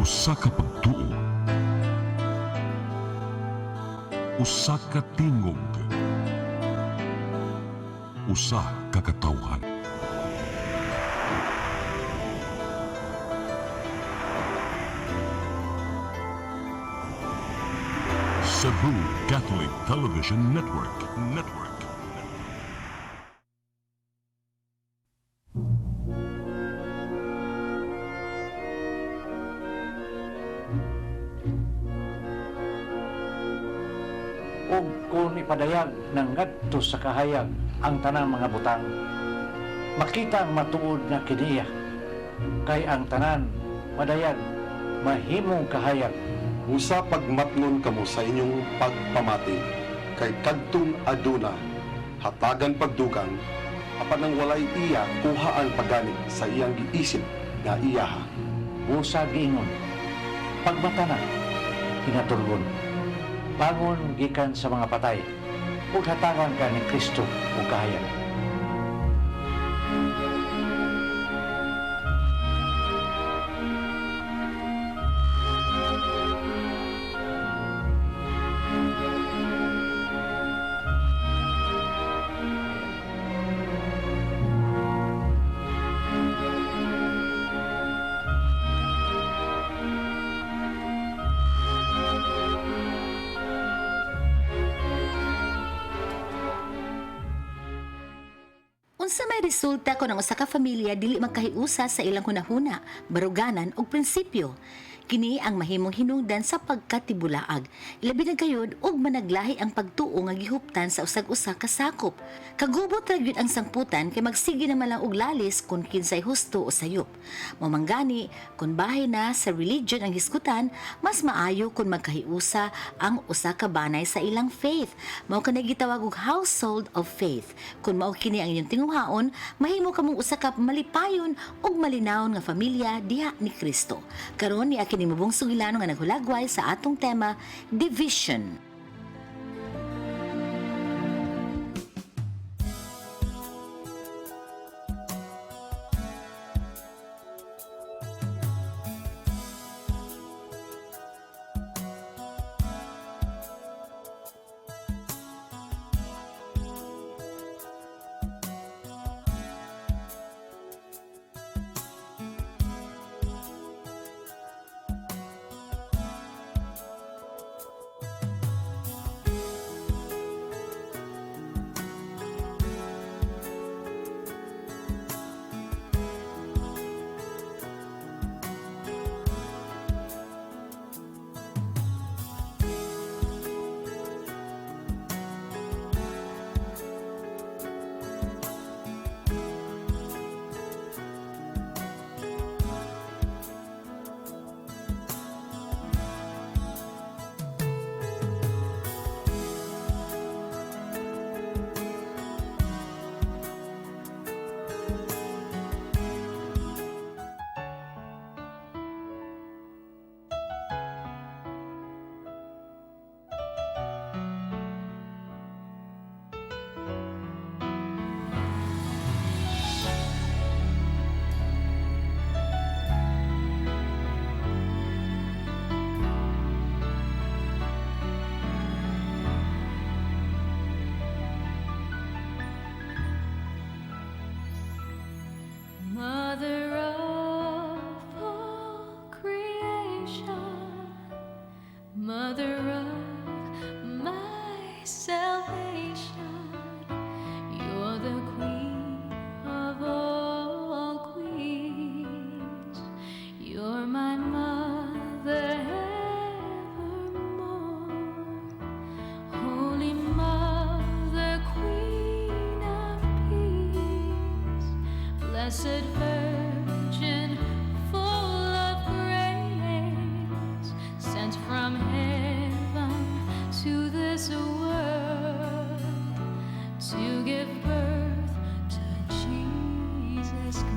Usa ka pagtuo, usa ka tingog, usa ka katawhan. Cebu Catholic Television Network. Ug kung ipadayag ng ngadto sa kahayag ang tanang mga butang, makita ang matuod nga kiniya, kay ang tanan madayag mahimong kahayag. Usa pagmatngon kamo sa inyong pagpamati, kay kadtong aduna, hatagan pagdugang, apan nang walay iya kuhaan paganit sa iyang giisip nga iyaha. Busa giingon, pagmatana, kinatulgon, bangon gikan sa mga patay, ug hatagan ka ni Kristo ug kahayag. Unsa may resulta kung ang usa ka pamilya dili magkahiusa sa ilang hunahuna, baruganan ug prinsipyo. Kini ang mahimong hinungdan sa pagkatibulaag. Ilabi na gayud ug managlahi ang pagtuo nga gihuptan sa usag-usa ka sakop. Kagubot ra gyud ang sangputan kay magsige naman lang og lalis kung kinsay husto o sayop. Mamanggani kung bahay na sa religion ang hisgutan, mas maayo kung magkahiusa ang usa ka banay sa ilang faith. Mao kanay gitawag og household of faith. Kung mao kini ang inyong tinguhaon, mahimo kamong usa ka malipayon ug malinawon nga pamilya diha ni Kristo. Karon ni kini mabong sugilano nga naghulagway sa atong tema, Division. Mother of all creation, Mother of my salvation, you're the Queen of all queens, you're my mother evermore, Holy Mother, Queen of peace, Blessed Virgin, full of grace, sent from heaven to this world to give birth to Jesus Christ.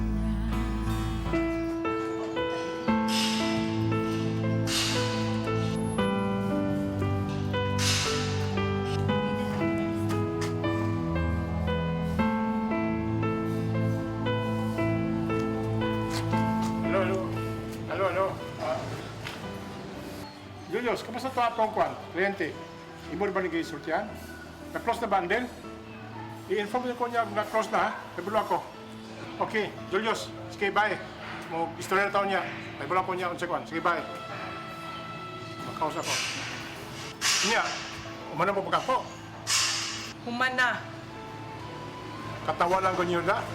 Julius, kamusta ito atong kwan? Kliyente, imo ba ni gisultihan? Na-close na bundle? I-inform ko niya na-close na, ha? Nabulo ako. Okay, Julius, sige, bye. Mo istorya na taon niya. Nabulo ko niya unsa kwan. Sige, bye. Makausap ko. Niya, umana mo pagkapo. Humana, Katawa lang ko niyo na.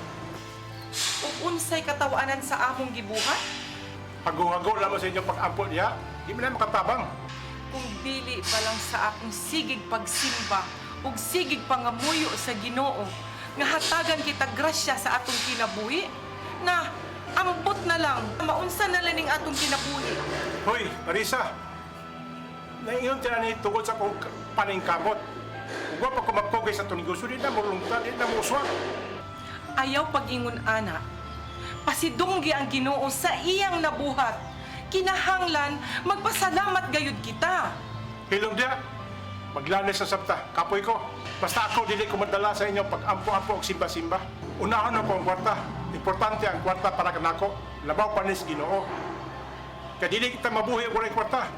ug unsay katawanan sa among gibuhat? Hago-hago lamang sa inyong pag-ampot niya. Di mo na makatabang. Kung dili pa lang sa akong sigig pagsimba ug sigig pangamuyo sa Ginoo nga hatagan kita grasya sa atong kinabuhi na ambot na lang maunsa na lang ning atong kinabuhi. Hoy, Marisa. Naingon tira ni tungkol sa kong paningkamot. Huwag pa kumapogay sa itong negosyo. Di na mo lungtad, di na mo uswag. Ayaw pag-ingon ana. Pasidunggi ang Ginoo sa iyang nabuhat. Kinahanglan magpasalamat gayud kita. Hilong dia, maglanes sa sabta. Kapoy ko. Basta ako, dili ko madala sa inyo pag-ampo-ampo o simba-simba. Unahan na po ang kwarta. Importante ang kwarta para kanako. Labaw pa ni sa Ginoo. Kaya dili kita mabuhi ang walang kwarta.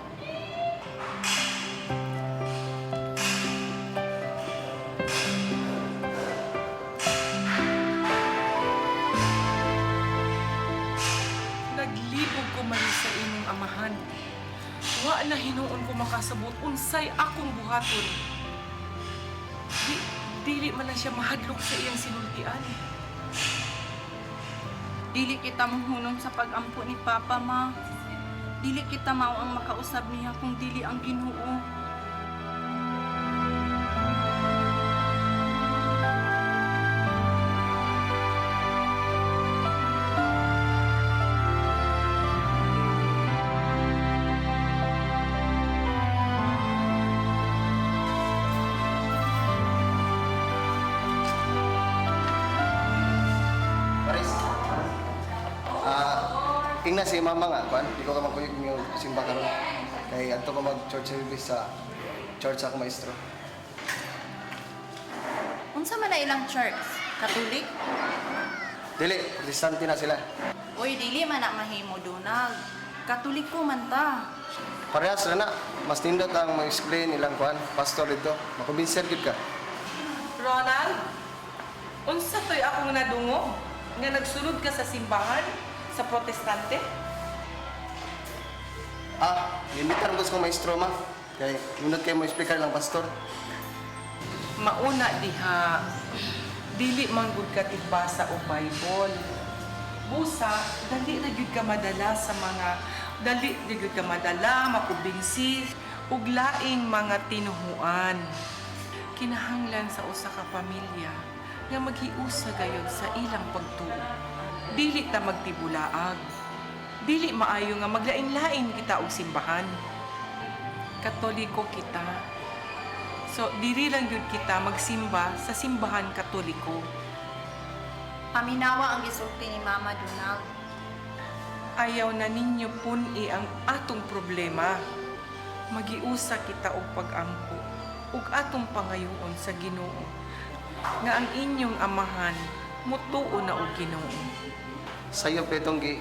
Naglibog ko mali sa imong amahan. Wa na hinuon ko makasabot unsay akong buhaton. Dili man lang siya mahadlok sa iyang sinultian. Dili kita mahunong sa pag-ampo ni Papa, ma. Dili kita mao ang makausab niya kung dili ang Ginoo. Paris. Ingna si mama nga, kwan, di ko ka magkuyog yung simba karon. Kay adto ko mag-church service sa church ako maestro. Unsa man na ilang church? Katolik? Dili, protestante na sila. Uy, dili man na mahimo dunag. Katoliko man ta. Parehas na na, mas nindot ang mag-explain ilang kwan, pastor dito. Makumbinser gid ka. Ronald, unsa to'y akong nadungog nga nagsulod ka sa simbahan sa protestante? Limitan ko sa maestro ma. Kay munot kay mo explicar lang pastor. Mauna diha, dili man gud ka tigbasa og Bible. Busa, dali na gyud ka madala sa mga dali na gyud ka madala makumbinsi ug laing mga tinuhuan. Kinahanglan sa usa ka pamilya nga maghiusa gayud sa ilang pagtuo. Dili ta magtibulaag. Dili maayo nga maglain-lain kita og simbahan. Katoliko kita. So, diri lang yun kita magsimba sa simbahan Katoliko. Paminawa ang gisulti ni Mama Dunag. Ayaw na ninyo puni ang atong problema. Magiusa kita og pag-ampo ug atong pangayoon sa Ginoo nga ang inyong amahan mutuo na og Ginoo. Sayo petong gi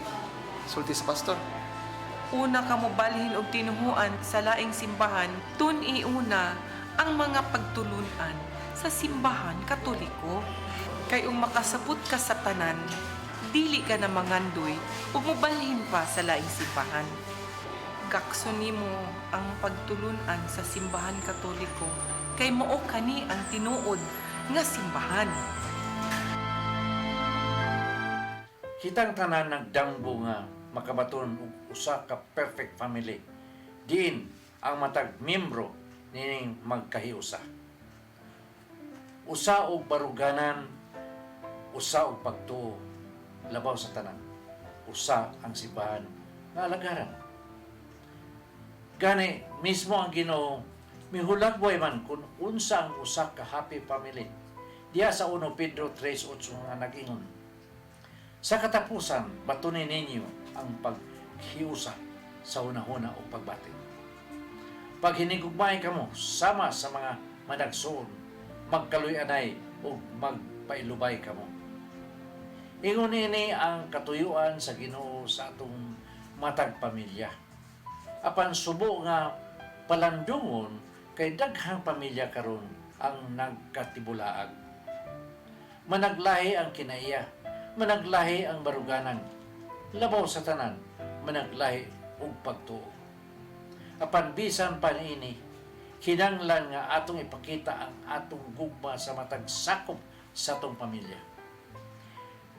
sulti sa pastor. Una ka mo balhin og tinuhuan sa laing simbahan, tun-i una ang mga pagtulunan sa simbahan Katoliko. Kay makasabot ka sa tanan, dili ka na mangandoy ug mobalhin pa sa laing simbahan. Gakson nimo ang pagtulunan sa simbahan Katoliko kay mao kani ang tinuod nga simbahan. Kitang tanan nagdangbo nga makabaton og usa ka perfect family. Diin ang matag membro nining magkahiusa. Usa og baruganan, usa og pagtuo, labaw sa tanan. Usa ang simbahan nga alagaran. Gani mismo ang Ginoo mihulagway man kung unsa ang usa ka happy family. Diya sa 1 Pedro 3:8 nga nag-ingon. Sa katapusan, batunin ninyo ang paghiusa sa hunahuna o pagbati. Pag hinigugmay kamo, sama sa mga managsoon, magkaluy-anay o magpailubay kamo. Ingon ini ang katuyuan sa Ginoo sa atong matag pamilya. Apan subo nga palandungon kay daghang pamilya karon ang nagkatibulaag. Managlahi ang kinaiya, managlahi ang baruganan, labaw sa tanan, managlahi og pagtuo. Apan bisan pa niini, kinahanglan nga atong ipakita ang atong gugma sa matag sakop sa atong pamilya.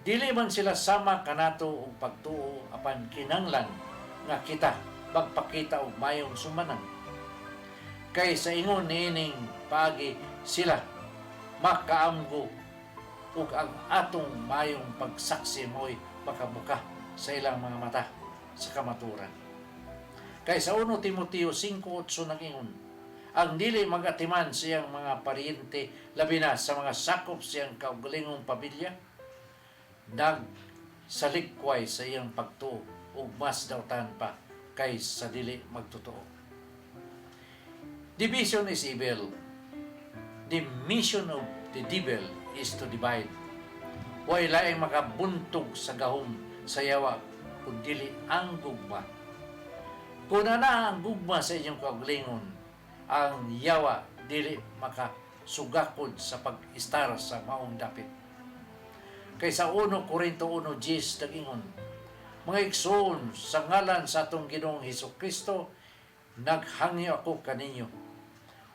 Dili man sila sama kanato og pagtuo, apan kinahanglan nga kita magpakita og mayong sumanan. Kay sa ingon niining paagi sila makaamgo ug ang atong mayong pagsaksi mo'y makabuka sa ilang mga mata sa kamaturan. Kay sa 1 Timoteo 5:8 nag-ingon, ang dili magatiman siyang mga paryente labi na sa mga sakop siyang kaugalingong pamilya, nagsalikway sa iyang pagtuo ug mas dautan pa kay sa dili magtotoo. Division is evil. The mission of the devil is to divide. Way laing makabuntog sa gahom sa yawa kung dili ang gugma. Kung na ang gugma sa inyong kaugalingon, ang yawa dili makasugakod sa pag-istar sa maong dapit. Kay sa 1 Korinto 1:10 nag-ingon, mga igsoon, sa ngalan sa atong Ginoong Hesukristo, naghangi ako kaninyo.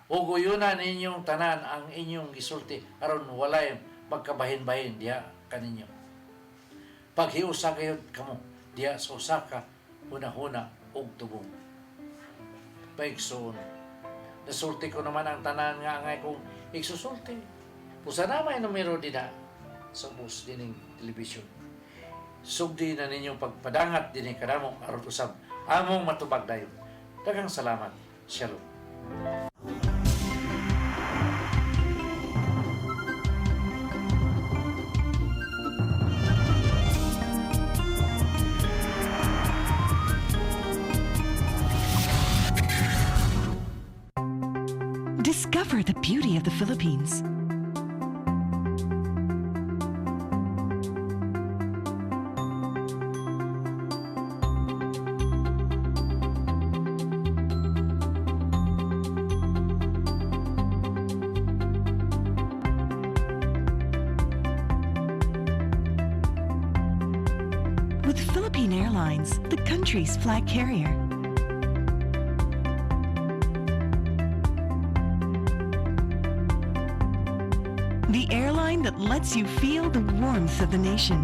Uguyunan ninyong tanan ang inyong gisulti aron walay magkabahin-bahin diha kaninyo. Paghiusa kayod kamo diha sa usa ka hunahuna ug tubong. Paigsoon, nasulti ko naman ang tanan nga angay kong igsusulti. Pusa na may numero dina sa bus dining telebisyon. Sugdi na ninyong pagpadangat dining kadamong aron usab among matubag dayon. Daghang salamat. Shalom. Discover the beauty of the Philippines. With Philippine Airlines, the country's flag carrier. The airline that lets you feel the warmth of the nation.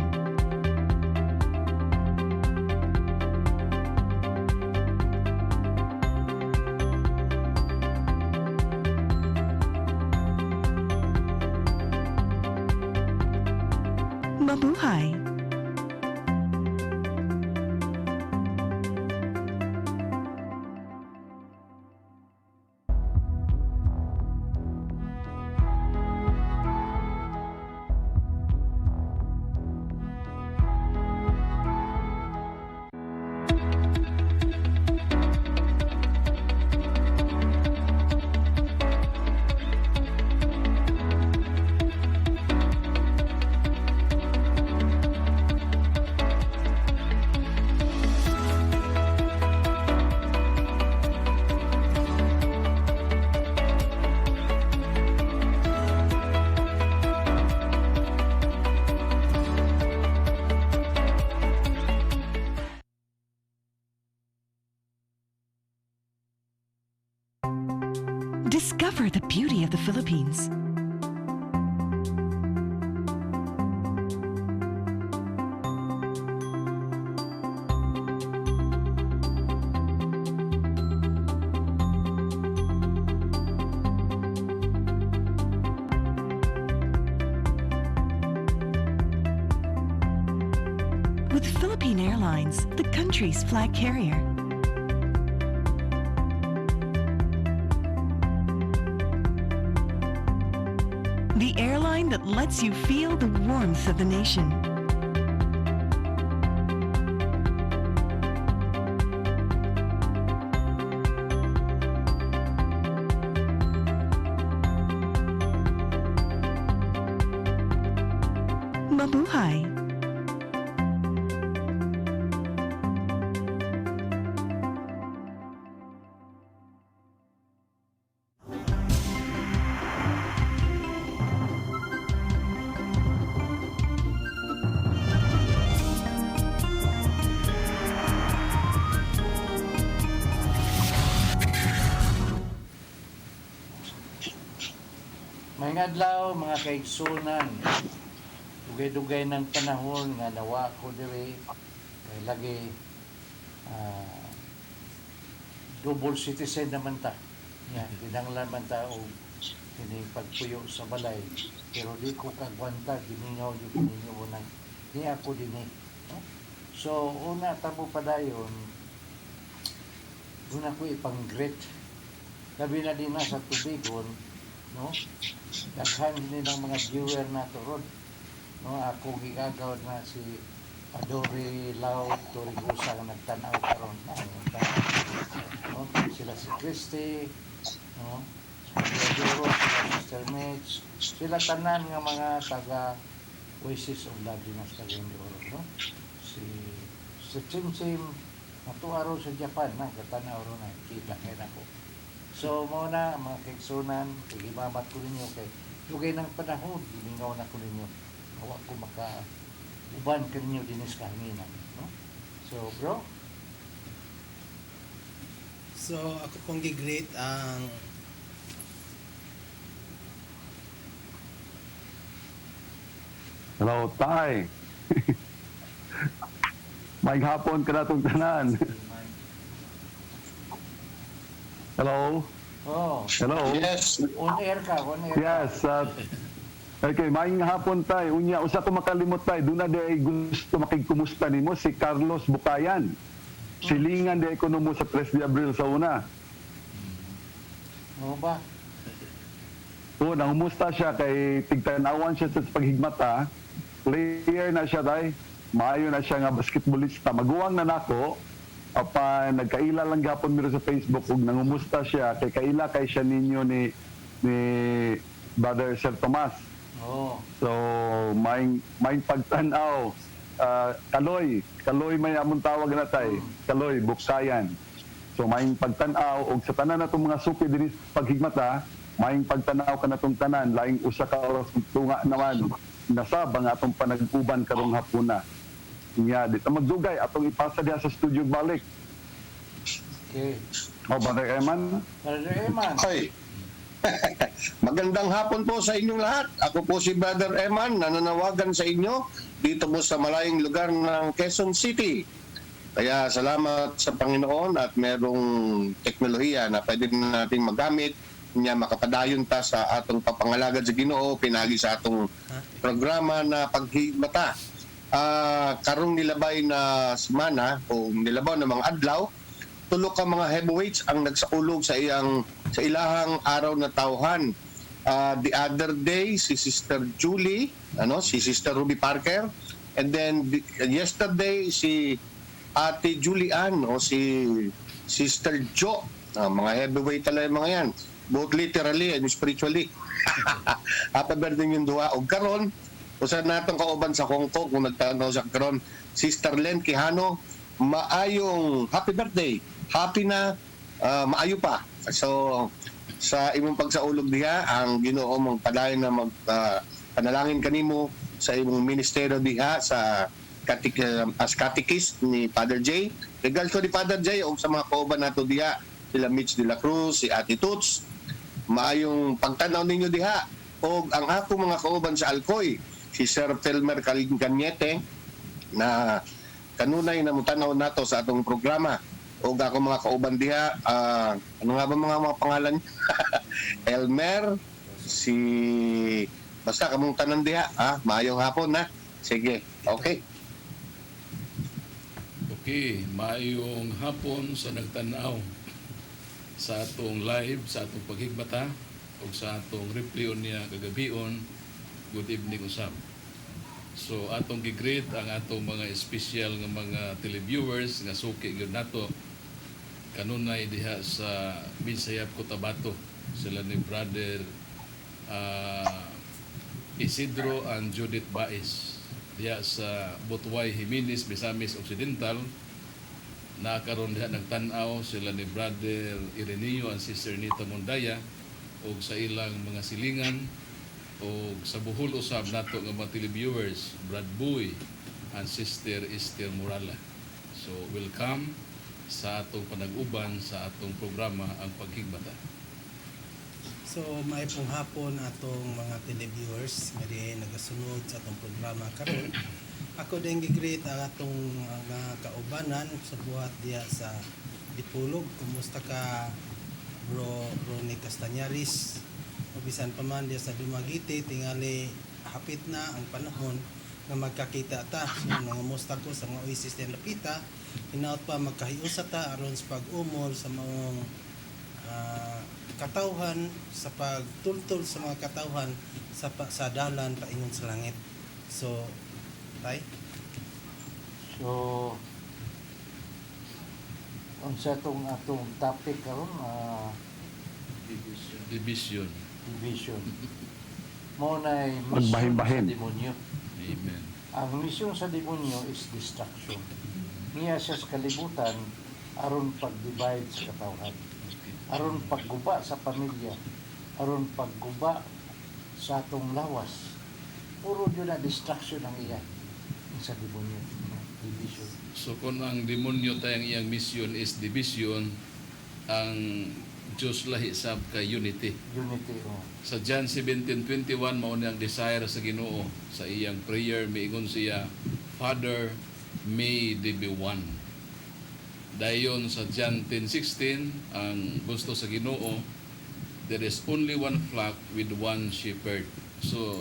Mabuhay! Discover the beauty of the Philippines. With Philippine Airlines, the country's flag carrier. The airline that lets you feel the warmth of the nation. Mabuhay! May adlaw mga kaigsunan. Dugay-dugay ng panahon nga nawa ko diri kay lagi double citizen naman ta. Yan, kinanglan man ta og kini pagpuyo sa balay. Pero di ko kagwanta giningaw di ninyo unang ni ako dinhi. No? So una tabo padayon una ko ipang-greet. Labi na din na sa tubigon, no? Daghan din ng mga viewer na to ron. No, ako gigagaw na si Adore Lau Torigusa nga nagtanaw karon na no? Sila si Christy, no? Sila Duro, sila Sister Mitch, sila tanan nga mga taga Oasis of Love Dinas Cagayan-de-Oro, no? Si Chim natuaro sa Japan na katanaw ron na kita kay nako. So mo na mga kaigsunan, igimamat ko ninyo kay dugay ng panahon, gimingaw na ko ninyo. Hawa ko maka uban ka ninyo dinis kahanginan, no? So bro, So ako pong gi-greet ang Hello, Tay. May hapon ka na itong tanan. Hello? oh, Hello? Yes. on air ka. Yes. Okay, maing hapon, Tay. Unya, usa ko makalimot, Tay. Doon na di gusto makikumusta nimo si Carlos Bukayan. Silingan di ekonomo sa 3 de Abril sa una. Ano ba? Oo, nangumusta siya kay tigtanawan siya sa paghigmata. Player na siya, Tay. Maayo na siya nga basketballista. Maguwang na nako. Apan nagkaila lang gapon miro sa Facebook ug nangumusta siya kay kaila kay siya ninyo ni Brother Sir Tomas. Oh, So maing pagtanaw Kaloy may among tawag na tay. Kaloy Bukayan. So maing pagtanaw og sa tanan natong mga suki dinhi sa paghigmata, maing pagtanaw ka natong tanan laing usa ka oras tunga naman nasaba nga atong panag-uban karong hapuna. Nya di ta magdugay atong ipasa diha sa studio balik. okay. O Brother Eman. Brother Eman, Hoy. Magandang hapon po sa inyong lahat. Ako po si Brother Eman, nananawagan sa inyo dito po sa malayong lugar ng Quezon City. Kaya salamat sa Panginoon at merong teknolohiya na pwede natin magamit niya makapadayon ta sa atong papangalagad sa Ginoo pinagi sa atong programa na paghigmata. Karong nilabay na semana o nilabaw na mga adlaw, tulo ka mga heavyweights ang nagsaulog sa ilahang araw na tawhan. The other day si Sister Julie, si Sister Ruby Parker, and then yesterday si Ate Julian o si Sister Jo. Mga heavyweight talaga mga yan, both literally and spiritually. Happy birthday yung duha. O karon usa natong kauban sa Hong Kong kung nagtanaw sa karon, Sister Len Quijano, maayong happy birthday. Happy na maayo pa. So sa imong pagsaulog diha ang Ginoo mong padayon na panalangin kanimo sa imong ministeryo diha sa as catechist ni Father J. Regards ko ni Father J o sa mga kauban nato diha, sila Mitch de la Cruz, si Ate Toots. Maayong pagtanaw ninyo diha. O ang ako mga kauban sa Alcoy, si Sir Felmer Cañete na kanunay na mutanaw nato sa atong programa. O ako mga kauban diha, ano nga ba mga pangalan? Elmer, basta kamong tanan diha, maayong hapon na. Sige, okay. Okay, maayong hapon sa nagtanaw sa atong live, sa atong paghigmata o sa atong replay niya kagabion. Good evening usab. So atong gigreet ang atong mga special nga mga televiewers nga suki gyud nato kanunay diha sa Binsayap, Cotabato. Sila ni Brother Isidro and Judith Baez diha sa Butuay, Jimenez, Misamis Occidental. Nakaroon diha nagtanaw sila ni Brother Ireneo and Sister Nita Mondaya o sa ilang mga silingan o sa buhol usab nato nga mga televiewers, Brad Boy and Sister Esther Morala. So welcome sa atong panag-uban sa atong programa ang paghigmata. So, may pong hapon atong mga televiewers nga di nagasunod sa atong programa karon. Ako din gigreet ang atong mga kaubanan sa buhat diya sa Dipolog. Kumusta ka, Bro Ronnie Castañaris? Bisan pa man diya sa Dumaguete, tingali hapit na ang panahon nga magkakita ta. So, nangamusta ko sa mga Oasis din Lapita. Hinaot pa magkahiusa ta aron sa pag-umol sa maong katawhan, sa pagtultol sa mga katawhan sa dalan paingon sa langit. So, tay? So, unsa atong topic karon, Division. division. Mo na Magbahin-bahin. sa demonyo. Amen. Ang misyon sa demonyo is destruction. Niya siya sa kalibutan aron pag-divide sa katawhan. Aron pagguba sa pamilya, aron pagguba sa atong lawas. Puro yun na destruction ang iya sa demonyo. Division. So kung ang demonyo tayong iyang mission is division, ang Diyos lahi sab ka unity. Unity, oh. Sa John 17:21 mao ni ang desire sa Ginoo sa iyang prayer, miingon siya, Father, may they be one. Dayon sa John 10:16 ang gusto sa Ginoo, there is only one flock with one shepherd. So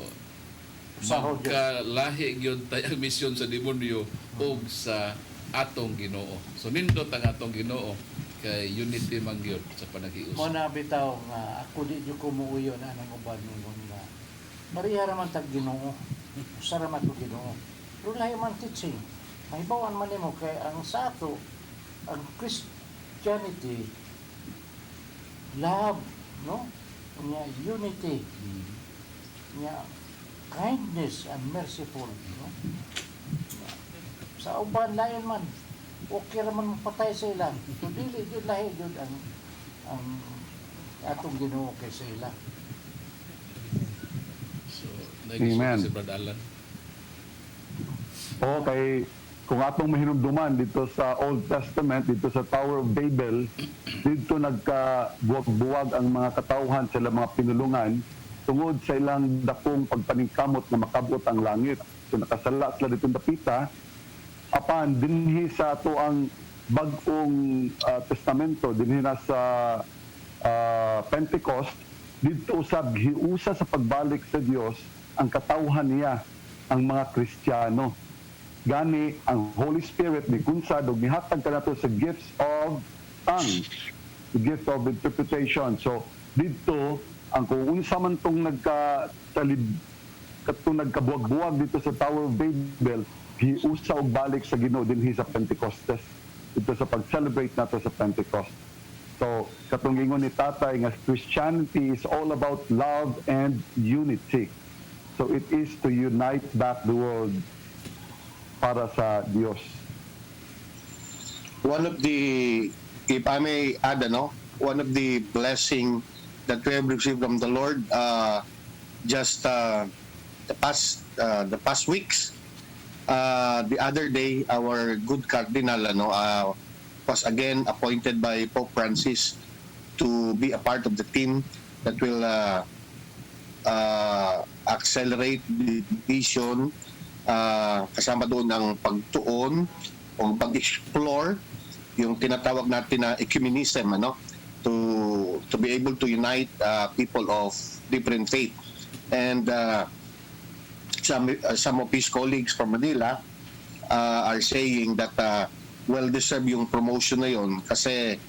magkalahi gyud tayong mission sa demonyo ug sa atong Ginoo. So nindot ang atong Ginoo kay unity man gyud sa panagius. Mo na bitaw nga ako di jud ko muuyo na nang uban nun nga. Mariya ra man tag Ginoo. Sara man ko Ginoo. Pero lahi man teaching. Mahibawan man nimo kay ang sa ato ang Christianity love, no? Nya unity. Nya kindness and merciful, no? Sa uban lain man okay ra man mapatay sa ilang. So dili jud lahi jud ang atong Ginoo kay sa ila. So Amen. si Brad Alan. Okay, kung atong mahinumduman dito sa Old Testament, dito sa Tower of Babel, dito nagkabuwag-buwag ang mga katawhan sa ilang mga pinulungan tungod sa ilang dakong pagpaningkamot na makabot ang langit. So nakasala sila dito dapita, apan dinhi sa ato ang bag-ong testamento, dinhi na sa Pentecost, dito usab giusa sa pagbalik sa Dios ang katawhan niya, ang mga Kristiyano. Gani ang Holy Spirit ni kunsad og nihatag kanato sa gifts of tongues, the gift of interpretation. So dito ang kung unsa man tong nagkabuwag-buwag dito sa Tower of Babel, giusa og balik sa Ginoo dinhi sa Pentecostes, dito sa pag-celebrate nato sa Pentecost. So katong ingon ni Tatay nga Christianity is all about love and unity. So it is to unite back the world para sa Dios. One of the, if I may add, one of the blessing that we have received from the Lord just the past weeks. The other day, our good cardinal was again appointed by Pope Francis to be a part of the team that will accelerate the vision. Kasama doon ang pagtuon o pag-explore yung tinatawag natin na ecumenism, to be able to unite people of different faith. And some of his colleagues from Manila are saying that well-deserved yung promotion na yun kasi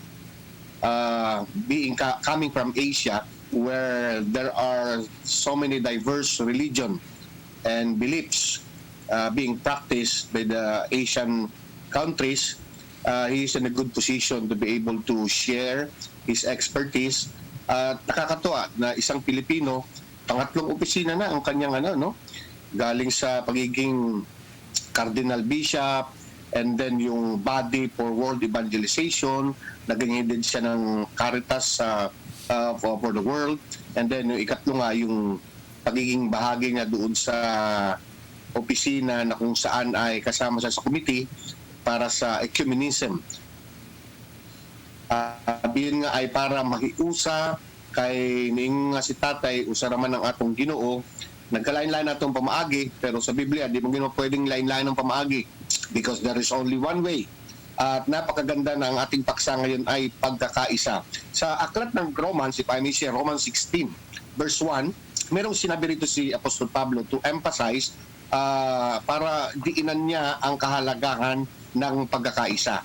coming from Asia, where there are so many diverse religion and beliefs being practiced by the Asian countries, he is in a good position to be able to share his expertise. Nakakatuwa na isang Pilipino, pangatlong opisina na ang kanyang galing sa pagiging Cardinal Bishop, and then yung body for world evangelization, naging din siya ng Caritas for the world, and then yung ikatlo nga yung pagiging bahagi niya doon sa opisina na kung saan ay kasama siya sa committee para sa ecumenism. Yun nga ay para makiusa kay ning nga si tatay usa raman ang atong Ginoo, nagkalain-lain atong pamaagi, pero sa Biblia di mo gino pwedeng lain-lain ang pamaagi because there is only one way. At napakaganda na ang ating paksa ngayon ay pagkakaisa. Sa aklat ng Romans, if I may share, Romans 16 verse 1, merong sinabi rito si Apostol Pablo to emphasize para diinan niya ang kahalagahan ng pagkakaisa.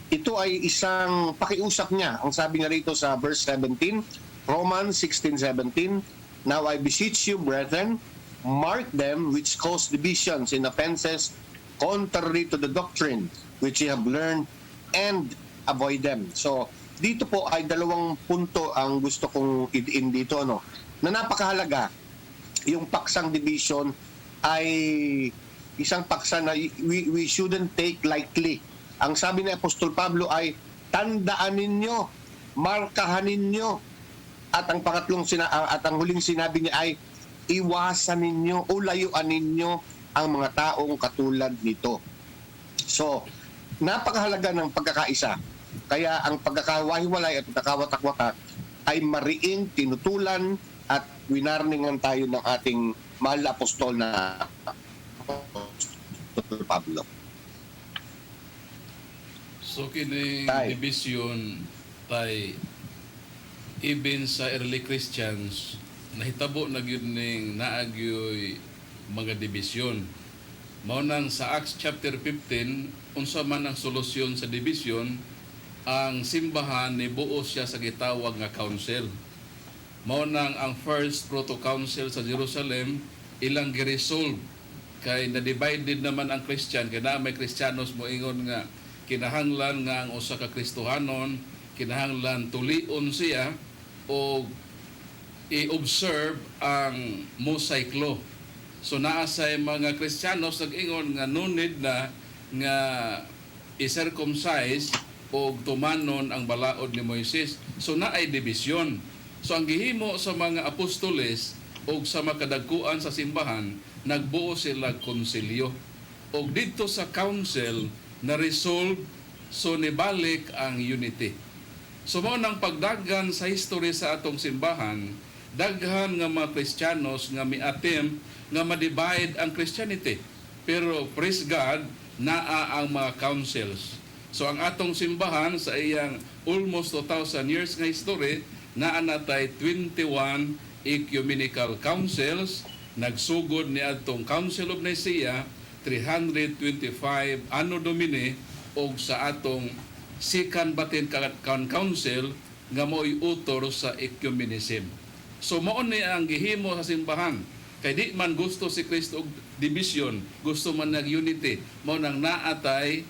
Ito ay isang pakiusap niya. Ang sabi nga rito sa verse 17, Romans 16:17, "Now I beseech you, brethren, mark them which cause divisions in offenses contrary to the doctrine which you have learned, and avoid them." So, dito po ay dalawang punto ang gusto kong idiin dito, no? Na napakahalaga. Yung paksang division ay isang paksa na we shouldn't take lightly. Ang sabi ni Apostol Pablo ay tandaan ninyo, markahan ninyo, at ang pangatlong at ang huling sinabi niya ay iwasan ninyo o layuan ninyo ang mga taong katulad nito. So, napakahalaga ng pagkakaisa. Kaya ang pagkakawahiwalay at pagkakawatak-watak ay mariing tinutulan at winarningan tayo ng ating mahal na apostol na Apostol Pablo. So kining division tay even sa early Christians nahitabo na gyud ning naagyoy mga division. Mao nang sa Acts chapter 15 unsa man ang solusyon sa division, ang simbahan ni buo siya sa gitawag nga council. Mao nang ang first proto-council sa Jerusalem ilang gi-resolve kay na-divided naman ang Christian, kay na may Kristiyanos mo ingon nga kinahanglan nga ang usa ka Kristohanon kinahanglan tulion siya o i-observe ang Mosaic law. So naa sa mga Kristiyanos nag-ingon nga no need na nga i-circumcise o tumanon ang balaod ni Moises. So naay division. So ang gihimo sa mga apostoles o sa makadagkuan sa simbahan, nagbuo sila konsilyo. O dito sa council na resolve, so nibalik ang unity. So mao nang pagdaghan sa history sa atong simbahan, daghan nga mga Kristiyanos nga miatem nga ma-divide ang Christianity. Pero praise God, naa ang mga councils. So ang atong simbahan sa iyang almost 2,000 years nga history, naa natay 21 ecumenical councils. Nagsugod ni atong Council of Nicaea 325 Anno Domini og sa atong Second Vatican Council nga mo'y utor sa ecumenism. So mao ni ang gihimo sa simbahan. Kay di man gusto si Kristo og division, gusto man nag-unity. Mao nang naatay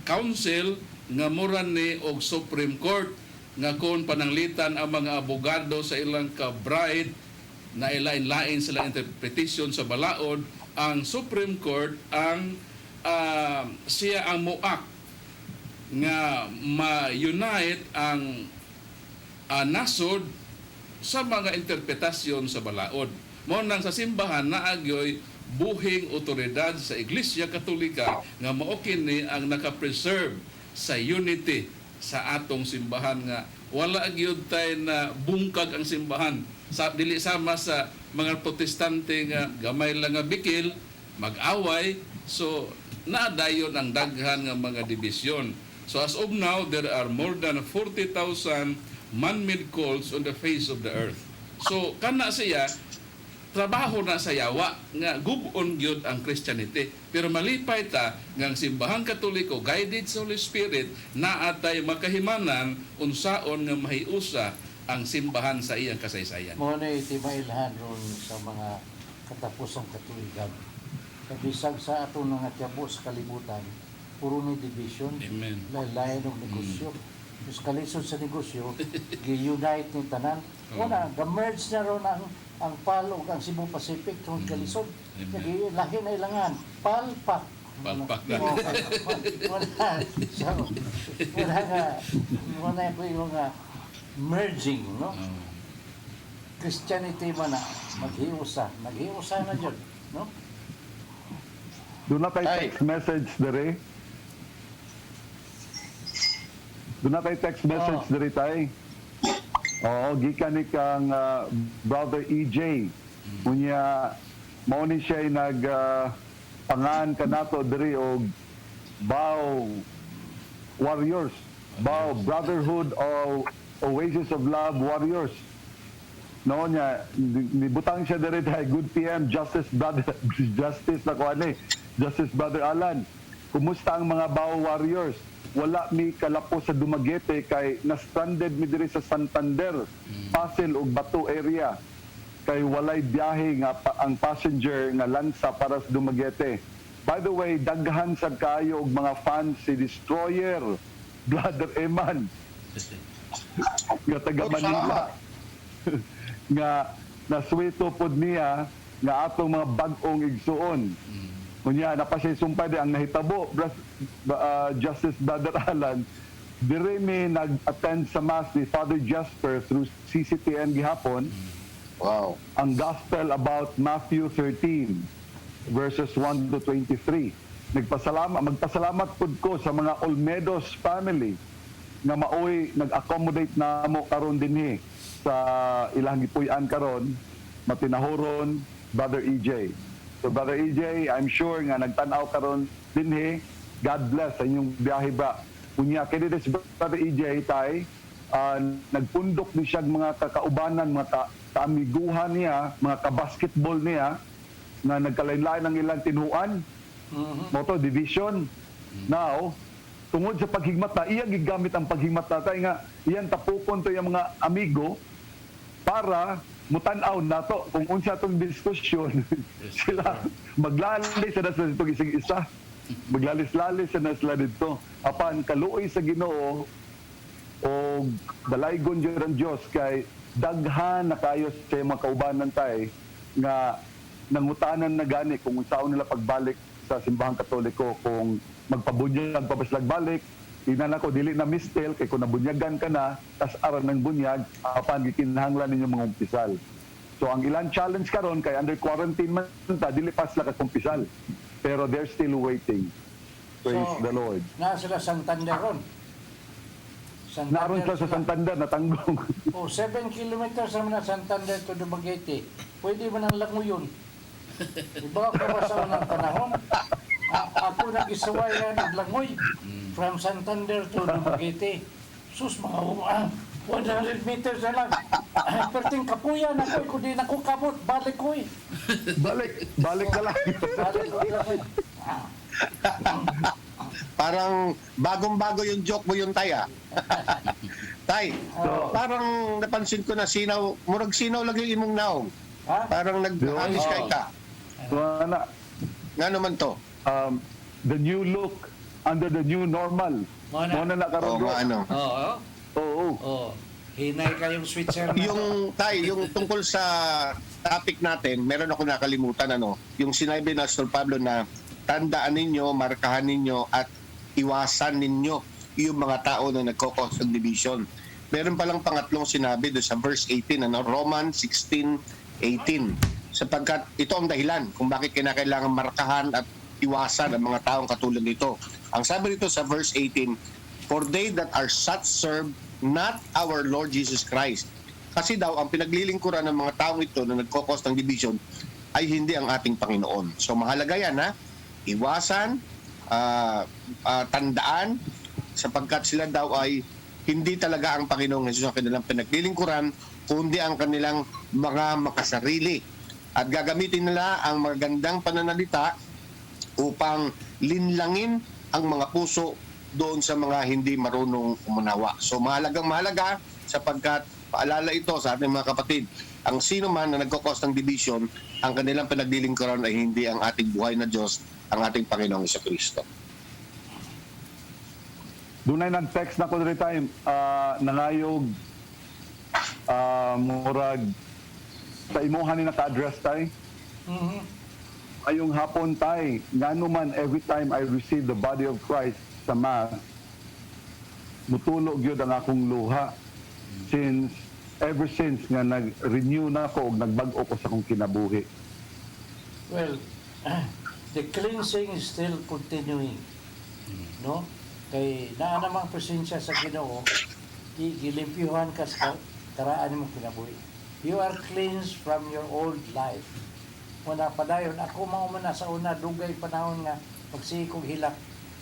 council nga moran ni og Supreme Court nga kon pananglitan ang mga abogado sa ilang ka-bride na ilain-lain sila interpretation sa balaod, ang Supreme Court ang siya ang muak nga ma-unite ang nasod sa mga interpretasyon sa balaod. Mao nang sa simbahan naagyoy buhing otoridad sa Iglesia Katolika nga mao kini ang naka-preserve sa unity sa atong simbahan nga wala gyud tay na bungkag ang simbahan. Sa dili sama sa mga protestante nga gamay lang nga bikil, mag-away, so naadayon ang daghan nga mga division. So as of now, there are more than 40,000 man-made cults on the face of the earth. So kana siya trabaho na sa yawa nga gub-on gyud ang Christianity, pero malipay ta nga ang simbahan Katoliko guided sa Holy Spirit naatay makahimanan unsaon nga mahiusa ang simbahan sa iyang kasaysayan. Mo na itimailhan ron sa mga katapusang Katolikan. Kabisag sa ato nga tiyabo sa kalibutan, puro ni division, lain-lain ng negosyo. Mas kalisod sa negosyo, gi-unite ni tanan. Una, ga-merge na ron ang PAL o ang Cebu Pacific tungkol kalisod. Kaya lahi na ilangan. Palpak. Palpak na. Wala ko yung merging, no? Christianity man na maghiusa na dyan, no? Do na tayo text message dere. Do na tayo text message dere tay. Oo, gikan ni kang brother EJ. Unya mao ni siya nag pangan kanato diri og Bao Warriors, Bao Brotherhood of Oasis of Love Warriors. No niya nibutang siya diri kay Good PM Justice Brother Justice na ko ani Justice Brother Alan. Kumusta ang mga Bao Warriors? Wala mi kalapo sa Dumaguete kay na-stranded mi diri sa Santander, Pasig ug Batu area. Kay walay biyahe nga ang passenger nga lansa para sa Dumaguete. By the way, daghan sad kaayo og mga fans si Destroyer, Brother Eman. Nga taga Manila. Nga naswito pod niya nga atong mga bag-ong igsuon. Kunya napasay sumpay di ang nahitabo Justice Brother Alan dire mi nag-attend sa mass ni Father Jasper through CCTN gihapon. Wow. Ang gospel about Matthew 13 verses 1 to 23. Magpasalamat pud ko sa mga Olmedos family nga maoy nag-accommodate namo karon dinhi sa ilang gipuy-an karon matinahoron Brother EJ. So Brother EJ, I'm sure nga nagtan-aw karon dinhi. God bless sa inyong biyahe ba. Unya kini des Brother EJ tay nagpundok ni siya mga kakaubanan, mga kaamiguhan niya, mga kabasketball niya na nagkalain-lain ng ilang tinuan. Moto division. Now, tungod sa paghigmat na iya gigamit ang paghigmat na tay nga iyan tapukon to yung mga amigo para mutan-aw nato kung unsa atong diskusyon. Sila maglalis sa itong isig-isa. Maglalis-lalis na sila dito. Apan kaluoy sa Ginoo o dalaygon jud ang Dios kay daghan na kayo sa mga kaubanan tay nga nangutanan na gani kung unsaon nila pagbalik sa simbahang Katoliko kung magpabunyag pa ba sila balik. Tingnan ako dili na mistel kay kung nabunyagan ka na tas aran ng bunyag apan gikinahanglan ninyo mga umpisal. So ang ilang challenge karon kay under quarantine man ta dili pa sila ka kumpisal. Pero they're still waiting. Praise the Lord. Na sila Santander ron. Naroon sila sa Santander natanggong. 7 kilometers naman na Santander to Dumaguete. Pwede ba nang languyon? Iba ako ba sa unang panahon? Ako nag-isaway na naglangoy from Santander to Dumaguete. Sus, mga 100 meters na lang. Perting kapuyan ako, kung di na ko kabot, balik ko eh. Balik ka lang. Balik ko lang. Parang bagong-bago yung joke mo yun, Tay, ah. Tay, parang napansin ko na sinaw, murag sinaw lagi imong naong. Parang nag-alis kay ka. So, Nga naman to? The new look under the new normal. Muna na karon. Oo. Hinay kayong switcher na. Yung Tay, yung tungkol sa topic natin, meron ako nakalimutan yung sinabi na Sir Pablo na tandaan ninyo, markahan ninyo at iwasan ninyo yung mga tao na nagko-cause of division. Meron palang pangatlong sinabi doon sa verse 18, Roman 16:18. Sapagkat ito ang dahilan kung bakit kinakailangan markahan at iwasan ang mga taong katulad nito. Ang sabi nito sa verse 18, for they that are such serve not our Lord Jesus Christ. Kasi daw, ang pinaglilingkuran ng mga taong ito na nagkokos ng division ay hindi ang ating Panginoon. So mahalaga yan, ha? Iwasan, tandaan, sapagkat sila daw ay hindi talaga ang Panginoong Jesus ang kanilang pinaglilingkuran, kundi ang kanilang mga makasarili. At gagamitin nila ang magandang pananalita upang linlangin ang mga puso doon sa mga hindi marunong umunawa. So mahalagang-mahalaga sapagkat paalala ito sa ating mga kapatid, ang sino man na nagkakos ng division, ang kanilang pinaglilingkuran ay hindi ang ating buhay na Diyos, ang ating Panginoong Jesucristo. Dunay nag-text na ko diri time nangayog murag sa imuhan ni naka-address tay. Ayong hapon tay, ngano man every time I receive the body of Christ sa Mass, mutulog yun ang akong luha ever since nga nag-renew na ako o nagbag-o ko sa akong kinabuhi. Well, the cleansing is still continuing. No? Kay naa namang presensya sa Ginoo, gilimpyuhan ka sa karaan mo kinabuhi. You are cleansed from your old life. Muna pa dayon, ako maumana sa una, dugay panahon nga, pagsikog hilak,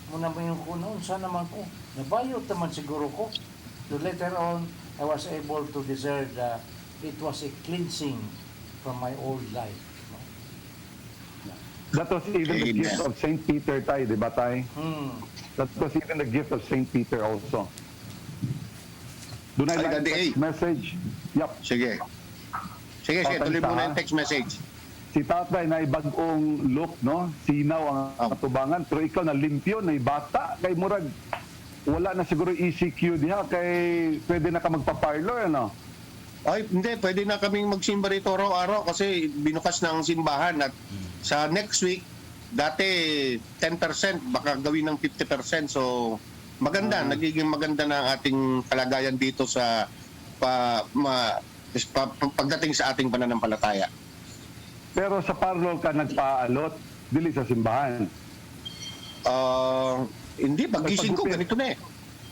muna mo yung kunoon, saan naman ko, nabayot naman siguro ko. So later on, I was able to discern that it was a cleansing from my old life. That was even the gift of Saint Peter, Tay, di ba, Tay? That was even the gift of Saint Peter also. Doon ay like text message. Yup. Sige. Sige, tuloy mo na yung text message. Si tatay na ibagong look, no? Sinaw ang katubangan. Pero ikaw na limpyo, na bata. Kay Murag, wala na siguro ECQ diha. Kay pwede na ka magpa-parlor, ano? Ay, hindi. Pwede na kaming magsimba rito araw-araw kasi binukas na ang simbahan. At sa next week, dati 10%, baka gawin ng 50%. So, maganda. Nagiging maganda na ang ating kalagayan dito sa pagdating sa ating pananampalataya. Pero sa parlor ka nagpaalot, dili sa simbahan. Hindi, pagising ko, ganito na eh.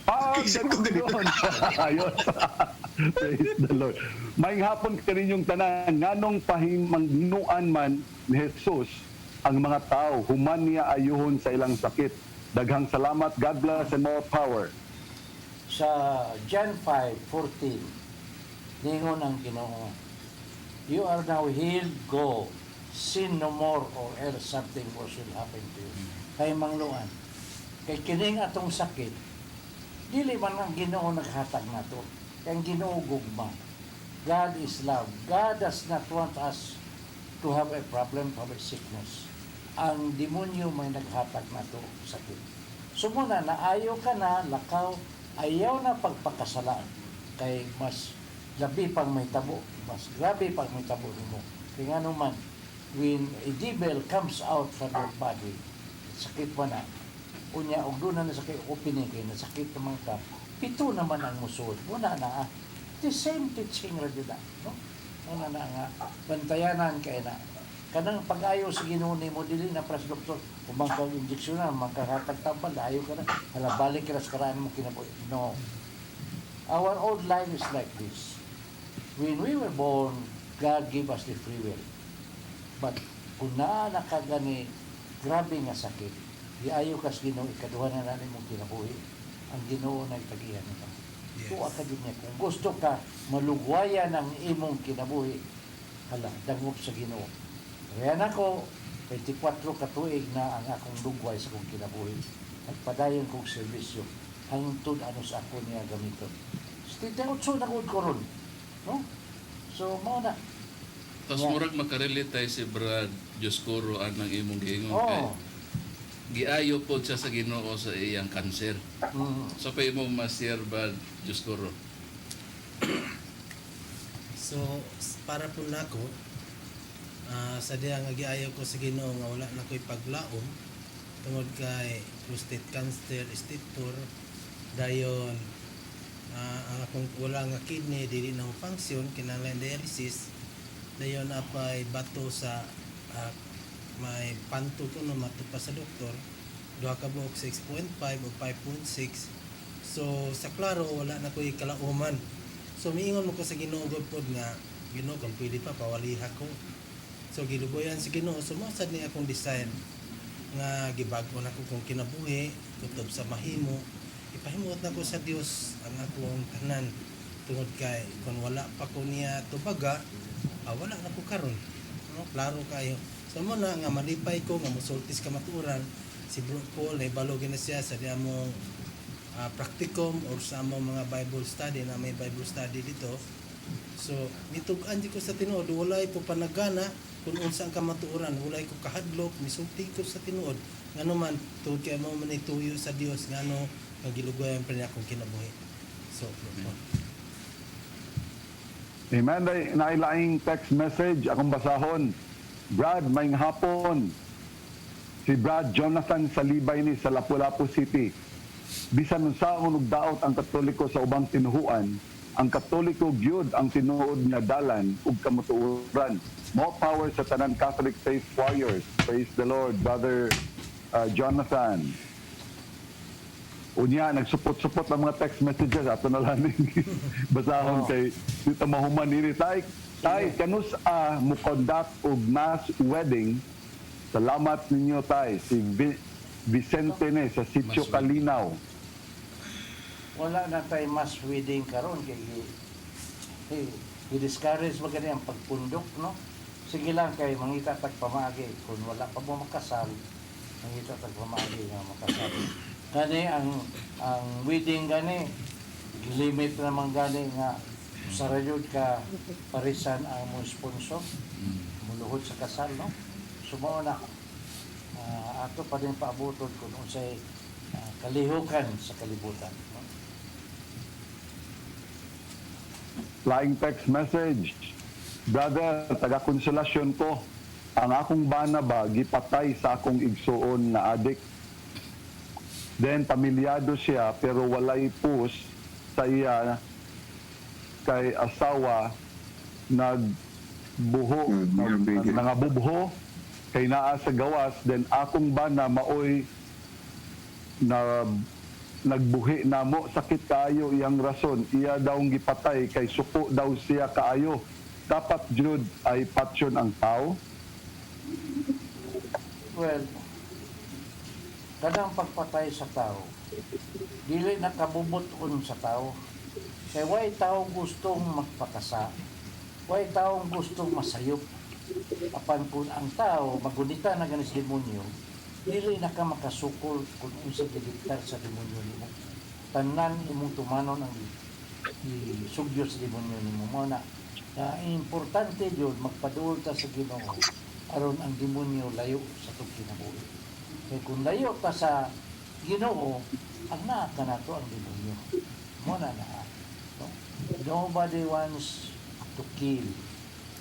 Pagising ko, ganito na. Ayos. Praise the Lord. Maing hapon ka rin yung tanan, nganong pahimangnuan man ni Jesus ang mga tao, human niya ayuhon sa ilang sakit. Daghang salamat, God bless and more power. Sa John 5:14, ningon ang Ginoo, you are now healed, go, sin no more, or else something worse will happen to you. Kay mangluan, kay kining atong sakit, dili man ang Ginoo naghatag nato, kay ang Ginoo gugma. God is love. God does not want us to have a problem of a sickness. Ang demonyo may naghatag nato sakit. Sumuna na ayaw ka na, lakaw, ayaw na pagpakasalaan, kay mas labi pang may tabo, mas grabe pang may tabo mo. Kaya nga naman, when a devil comes out from your body, sakit mo na, unya, og doon na sakit, opening kayo, na sakit naman ka, pito naman ang musod. Una na, the same teaching radyo na, no? Una na nga, bantayanan kayo na. Kanang pag-ayaw sa Ginoo mo, dili na pras doktor, umangkaw injeksyon na, magkakatag tambal, ayaw ka na, halabalik ka na sa karaan mo kinabuhi. No. Our old life is like this. When we were born, God gave us the free will. But kung nakagani, grabe nga sakit, di ayaw kas Ginoo, ikaduha na natin mong kinabuhi, ang Ginoo na itagihan nito. Tuwa ka din niya. Kung gusto ka malugwayan ang imong kinabuhi, hala, dangop sa Ginoo. Kaya ako, 24 katuig na ang akong lugway sa kong kinabuhi. Nagpadayon kong serbisyo. Hangtod ano sa ako niya gamiton. Titayotso na ko ron. No? So, mauna. Tapos murag makarelate tayo si Brad Dioscoro anang imong giingon kay giayo po siya sa Ginoo sa iyang kanser. So pa imong ma-share Brad Dioscoro. So, para po nako, sa diya nga giayo ko sa Ginoo nga wala na ko'y paglaom tungod kay prostate cancer, stage 4, dayon ang akong wala nga kidney dili na function kinahanglan dialysis, dayon apay bato sa may panto ko no matupa sa doktor, duha ka buok 6.5 o 5.6. So sa klaro wala na ko'y kalauman. So miingon mo ko sa Ginoo gud pod nga Ginoo kung pwede pa pawaliha ko. So giluboyan si Ginoo, sumasad ni akong design nga gibag-o na ko kung kinabuhi kutob sa mahimo, ipahimot na ko sa Dios ang akong tanan tungod kay kung wala pa ko niya tubaga, wala na ko karon. No, klaro kayo. So mo na nga malipay ko nga mosultis ka maturan si Bro Paul na ibalo na siya sa diamong practicum or sa among mga Bible study na may Bible study dito. So nitug-an di ko sa tinuod, walay po panagana kung unsa ang kamatuoran, walay ko kahadlok, misulti ko sa tinuod. Ngano man tuod kay mo man ituyo sa Dios ngano nga gilugoyan pa niya akong kinabuhi. So Amen. Nailaing text message akong basahon. Brad, maing hapon. Si Brad Jonathan Salibay ni sa Lapu-Lapu City. Bisan unsa og daot ang Katoliko sa ubang tinuhuan, ang Katoliko gyud ang tinuod nga dalan ug kamatuoran. More power sa tanan Catholic faith warriors. Praise the Lord, Brother Jonathan. Unya, nagsupot-supot ng mga text messages. Ato na lang basahon kay dito mahuman nini. Tay, kanus mo conduct og mass wedding. Salamat ninyo, tay. Si Vicente ne sa Sitio Kalinaw. Wala na tayo mas wedding karon kay i-discourage mo gani ang pagpundok, no? Sige lang kay mangita tagpamagi kung wala pa mo makasal, mangita tagpamagi nga makasal. Gani ang wedding gani limit naman gani nga sa rayod ka parisan ang mo sponsor muluhod sa kasal, no? Sumo na ato pa din paabuton kung unsay kalihukan sa kalibutan, no? Flying text message. Brother, taga-konsolasyon ko. Ang akong bana ba, gipatay sa akong igsuon na adik. Then, pamilyado siya, pero walay pus sa iya kay asawa nagbuho, nangabubho, kay naa sa gawas. Then, akong bana maoy na nagbuhi na mo, sakit kaayo iyang rason. Iya daw gipatay kay suko daw siya kaayo. Dapat jud ay patsyon ang tao. Well, kadang pagpatay sa tao, dili nakabubuton sa tao. Kaya way tao gustong magpakasa, way tao gustong masayop. Apan kung ang tao magunita na ganis demonyo, dili na ka makasukol kung unsay gidiktar sa demonyo nimo. Tanan imong tumanon ang isugyo sa demonyo nimo. Mao na importante yun magpaduol ta sa Ginoo aron ang demonyo layo sa tong kinabuhi. Kaya kung layo ta sa Ginoo, ang naa ka nato ang demonyo. Mao na na. No? Nobody wants to kill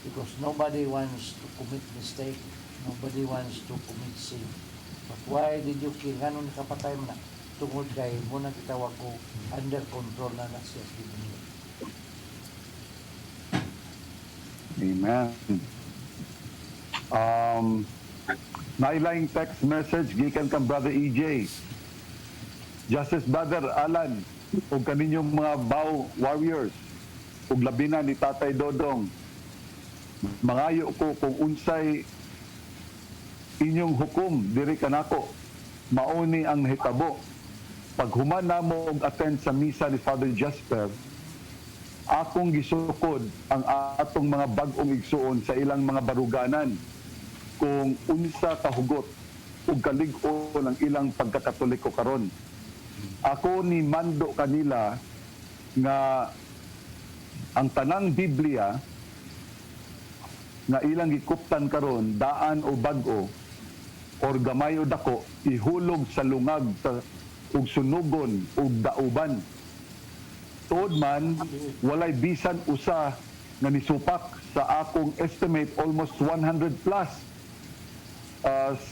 because nobody wants to commit mistake. Nobody wants to commit sin. But why did you kill? Ganun nakapatay mo na? Tungod kay muna kitawag ko, under control na siya sa demonyo. Amen. Nailaing text message gikan kang Brother EJ. Justice Brother Alan ug kaninyong mga Bao warriors ug labi na ni Tatay Dodong. Mangayo ko kung unsay inyong hukom diri kanako. Mauni ang hitabo. Pag human namo og attend sa misa ni Father Jasper, akong gisukod ang atong mga bag-ong igsuon sa ilang mga baruganan kung unsa kahugot ug kalig-on ang ilang pagkakatoliko karon. Ako ni mando kanila nga ang tanang Biblia nga ilang gikuptan karon daan o bag-o or gamay o dako ihulog sa lungag ug sunugon ug dauban. Tuod man, walay bisan usa nga nisupak sa akong estimate almost 100 plus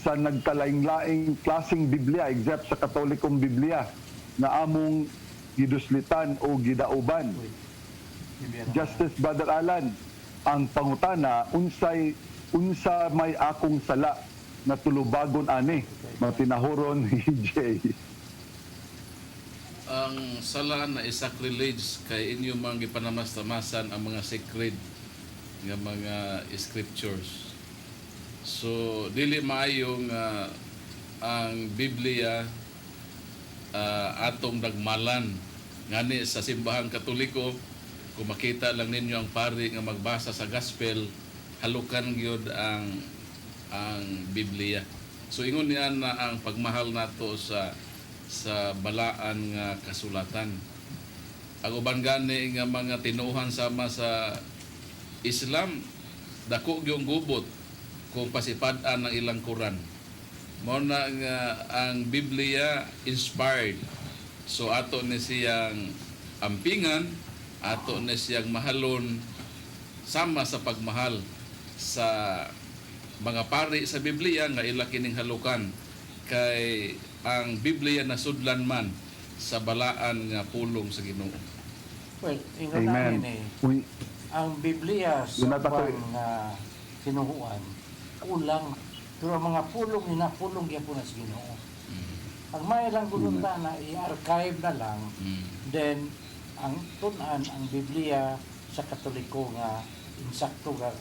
sa nagkalaing-laing klaseng Biblia except sa Katolikong Biblia na among giduslitan o gidauban. Justice Brother Alan, ang pangutana unsa may akong sala na tulubagon ani matinahuron ni EJ. Ang sala na isacrilege kay inyo mga gipanamastamasan ang mga sacred nga mga scriptures. So dili maayo nga ang Biblia atong dagmalan ngani sa simbahang Katoliko. Kung makita lang ninyo ang pari nga magbasa sa gospel, halukan gyud ang Biblia. So ingon niya na ang pagmahal nato sa balaan nga kasulatan. Ang uban gani nga mga tinuhan sama sa Islam, dako gyung gubot kung pasipad-an ng ilang Quran. Mao na nga ang Biblia inspired. So ato ni siyang ampingan, ato ni siyang mahalon sama sa pagmahal sa mga pari sa Biblia nga ila kining halukan kay ang Biblia nasudlan man sa balaan nga pulong sa Ginoo. Well, ingon namin ang Biblia sa pang kinuhuan, kulang. Pero ang mga pulong, inapulong yan po na sa Ginoo. Ang may lang gulunta na i-archive na lang, then ang tunan ang Biblia sa Katoliko nga insakto nga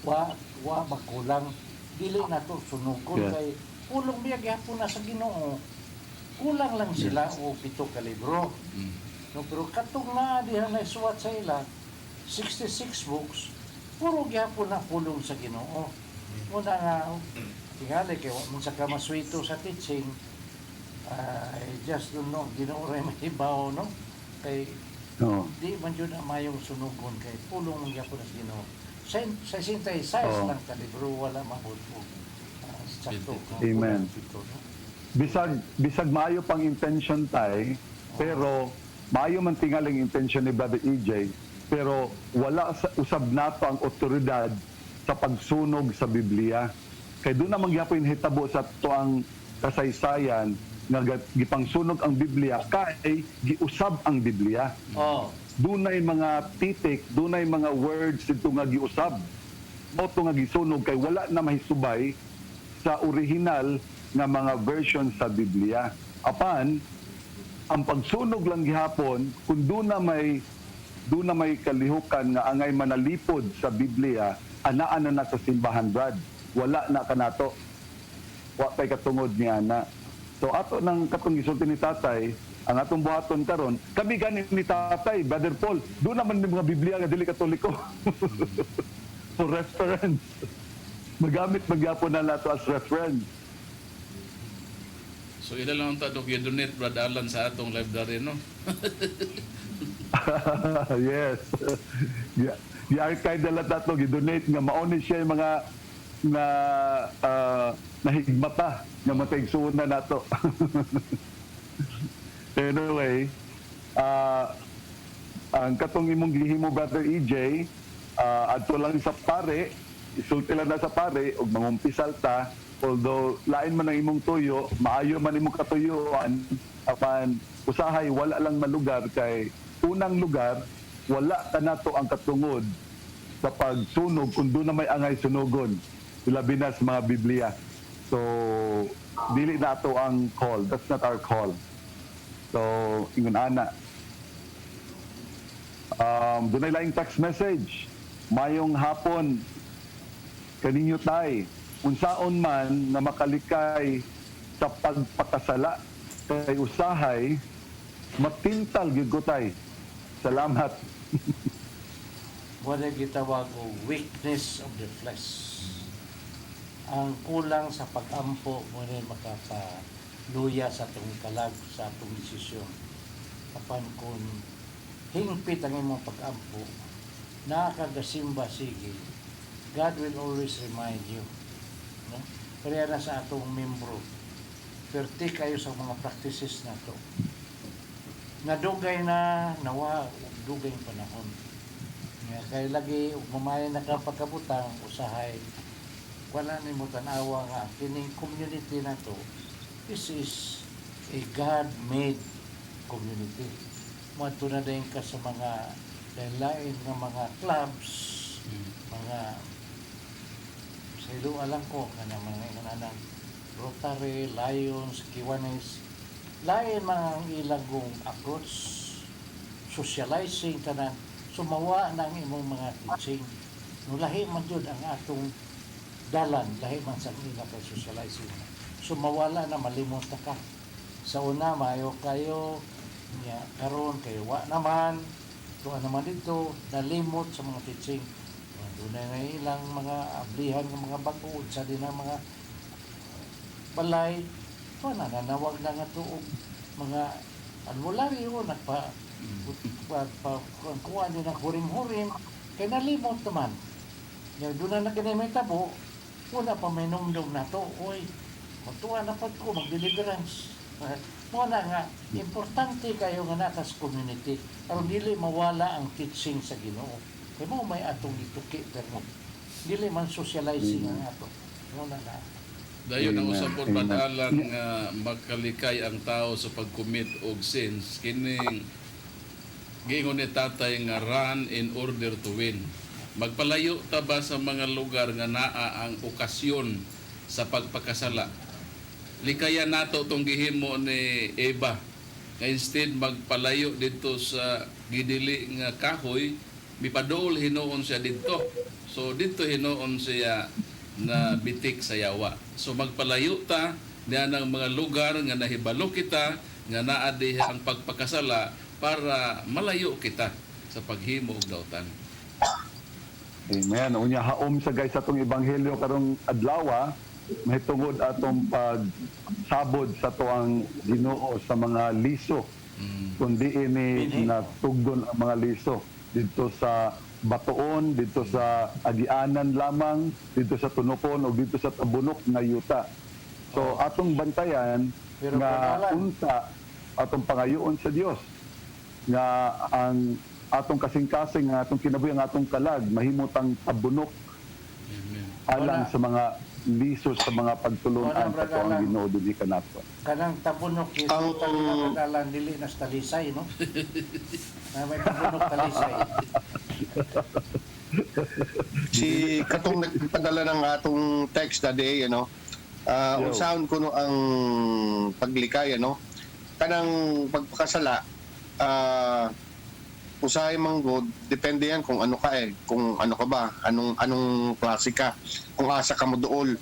wa makulang dili na to sunugon kay pulong biya gyapon na sa Ginoo. Kulang lang sila o 7 ka libro. No, pero katong na diha na isuwat sa ila 66 books puro gyapon na pulong sa Ginoo. Muna nga tingali kay wa man sa kamaswito sa teaching. I just don't know, Ginoo ray mahibaw, no? Kay di man yun na mayong sunugon kay pulong man gyapon sa Ginoo. Sa 66 lang ka libro wala mabuto. Amen. Bisag maayo pang intention tay, pero maayo man tingaling intention ni Brother EJ, pero wala usab nato ang otoridad sa pagsunog sa Biblia. Kay doon naman gyapon hitabo sa tuang kasaysayan nga gipangsunog ang Biblia kay giusab ang Biblia. Dunay mga titik, dunay mga words dito nga giusab. Mo to nga gisunog kay wala na mahisubay sa original nga mga version sa Biblia. Apan ang pagsunog lang gihapon kung doon na may kalihukan nga angay manalipod sa Biblia, anaan na sa simbahan, Brad. Wala na kanato. Wa tay katungod niya na. So ato nang katong gisulti ni tatay, ang atong buhaton karon, kami ganin ni tatay, Brother Paul, doon naman yung mga Biblia nga dili Katoliko. For reference. Magamit magyapon na nato as reference. So ila lang ta dog donate Brad Alan sa atong library, no? Yes. I-archive na lang nato, i-donate nga mauni siya yung mga na nahigmata nga mataigsuon na nato. Anyway, ang katong imong gihimo Brother EJ, adto lang sa pare, isulti lang na sa pare ug mangumpisal ta, although lain man ang imong tuyo, maayo man imong katuyuan, apan usahay wala lang malugar kay unang lugar wala ta nato ang katungod sa pagsunog kung doon na may angay sunugon, labi na sa mga Biblia. So dili nato ang call, that's not our call. So ingon ana, dunay laing text message, mayong hapon kaninyo tay, unsaon man na makalikay sa pagpakasala kay usahay matintal gyud ko tay. Salamat. Wala gitawag o weakness of the flesh. Ang kulang sa pag-ampo mo rin makapaluya sa itong kalag, sa itong desisyon. Kapan kung hingpit ang imong pag-ampo, nakagasimba sige, God will always remind you. No? Kaya na sa atong membro, perti kayo sa mga practices na to. Nadugay na, nawa, dugay yung panahon. Kaya lagi, mamaya nakapagkabutang, usahay, wala ni mo tanawa nga, kining community na to, this is a God-made community. Mato na din ka sa mga lain nga mga clubs, mga sa ilo alam ko kana mga ng Rotary, Lions, Kiwanis, lain mga ang ilagong approach, socializing tanan, sumawa ng imong mga teaching. No lahi man jud ang atong dalan, lahi man sa ila kay socializing. Sumawala na malimot ka. Sa una mayo kayo nya karon kay wa naman tuwa naman dito nalimot sa mga teaching. Dunay na ilang mga ablihan ng mga bago sa din ang mga balay nananawag na nga tuog mga albularyo kuha din ang hurim-hurim kaya nalimot naman doon na naganay may tabo una pa may numdum na to oy matuwa na po ko mag-deliverance muna nga importante kayo nga natas community aron dili mawala ang teaching sa Ginoo kaya mo may atong ituki pero dili man socializing ang ato muna na dayon ang usapon padalang makalikay ang tao sa pag-commit og sins kining giingon ni tatay nga run in order to win. Magpalayo ta ba sa mga lugar nga naa ang okasyon sa pagpakasala? likayan nato itong gihimo ni Eva. Nga instead magpalayo dito sa gidili nga kahoy, mipadol hinoon siya dito. So dito hinoon siya na bitik sa yawa. So magpalayo ta niya ng mga lugar nga nahibalo kita, nga naa diha ang pagpakasala para malayo kita sa paghimo og dautan. Amen. Unya haom sa guys atong ebanghelyo karong adlaw, mahitungod atong pagsabod sa tuang Ginoo sa mga liso. Kundi ini natugdon ang mga liso dito sa batuon, dito sa agianan lamang, dito sa tunokon o dito sa tabunok nga yuta. So atong bantayan Pero nga kailangan. unta atong pangayoon sa Dios nga ang atong kasing-kasing nga atong kinabuhi ang atong kalag mahimutang tabunok alang sa mga liso sa mga pagtulunan Wala, sa tuang brother. Ginoo dinhi kanato. Kanang tabunok yung tagalan dili na sa talisay, no? Na may tabunok talisay. Si katong nagpadala ng atong text that day, unsaon ko no ang paglikay, kanang pagpakasala, usahay manggod, depende yan kung ano ka kung ano ka ba, anong klase ka, kung asa ka mo dool.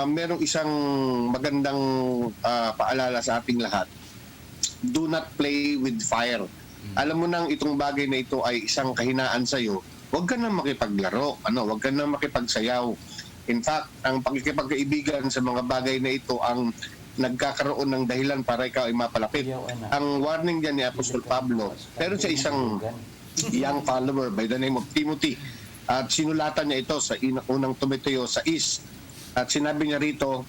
Merong isang magandang paalala sa ating lahat. Do not play with fire. Alam mo nang itong bagay na ito ay isang kahinaan sa iyo, huwag ka na makipaglaro, huwag ka na makipagsayaw. In fact, ang pakikipagkaibigan sa mga bagay na ito ang nagkakaroon ng dahilan para ikaw ay mapalapit. Ang warning diyan ni Apostol Pablo, pero sa isang young follower by the name of Timothy, at sinulatan niya ito sa unang Timoteo 6. At sinabi niya rito,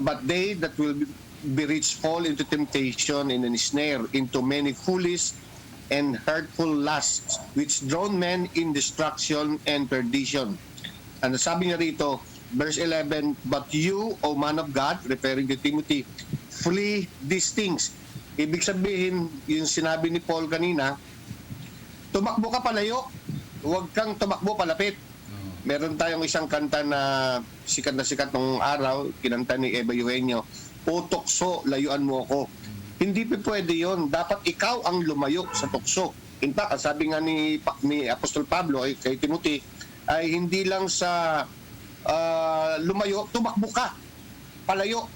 but they that will be rich fall into temptation and ensnare into many foolish and hurtful lusts, which drown men in destruction and perdition. Ano sabi niya rito, verse 11, but you, O man of God, referring to Timothy, flee these things. Ibig sabihin, yung sinabi ni Paul kanina, tumakbo ka palayo, huwag kang tumakbo palapit. Meron tayong isang kanta na sikat nung araw, kinanta ni Eva Eugenio, O tukso, layuan mo ako. Hindi pwede yon. Dapat ikaw ang lumayo sa tukso. In fact, sabi nga ni Apostol Pablo kay Timothy, ay hindi lang sa lumayo, tumakbo ka, palayo.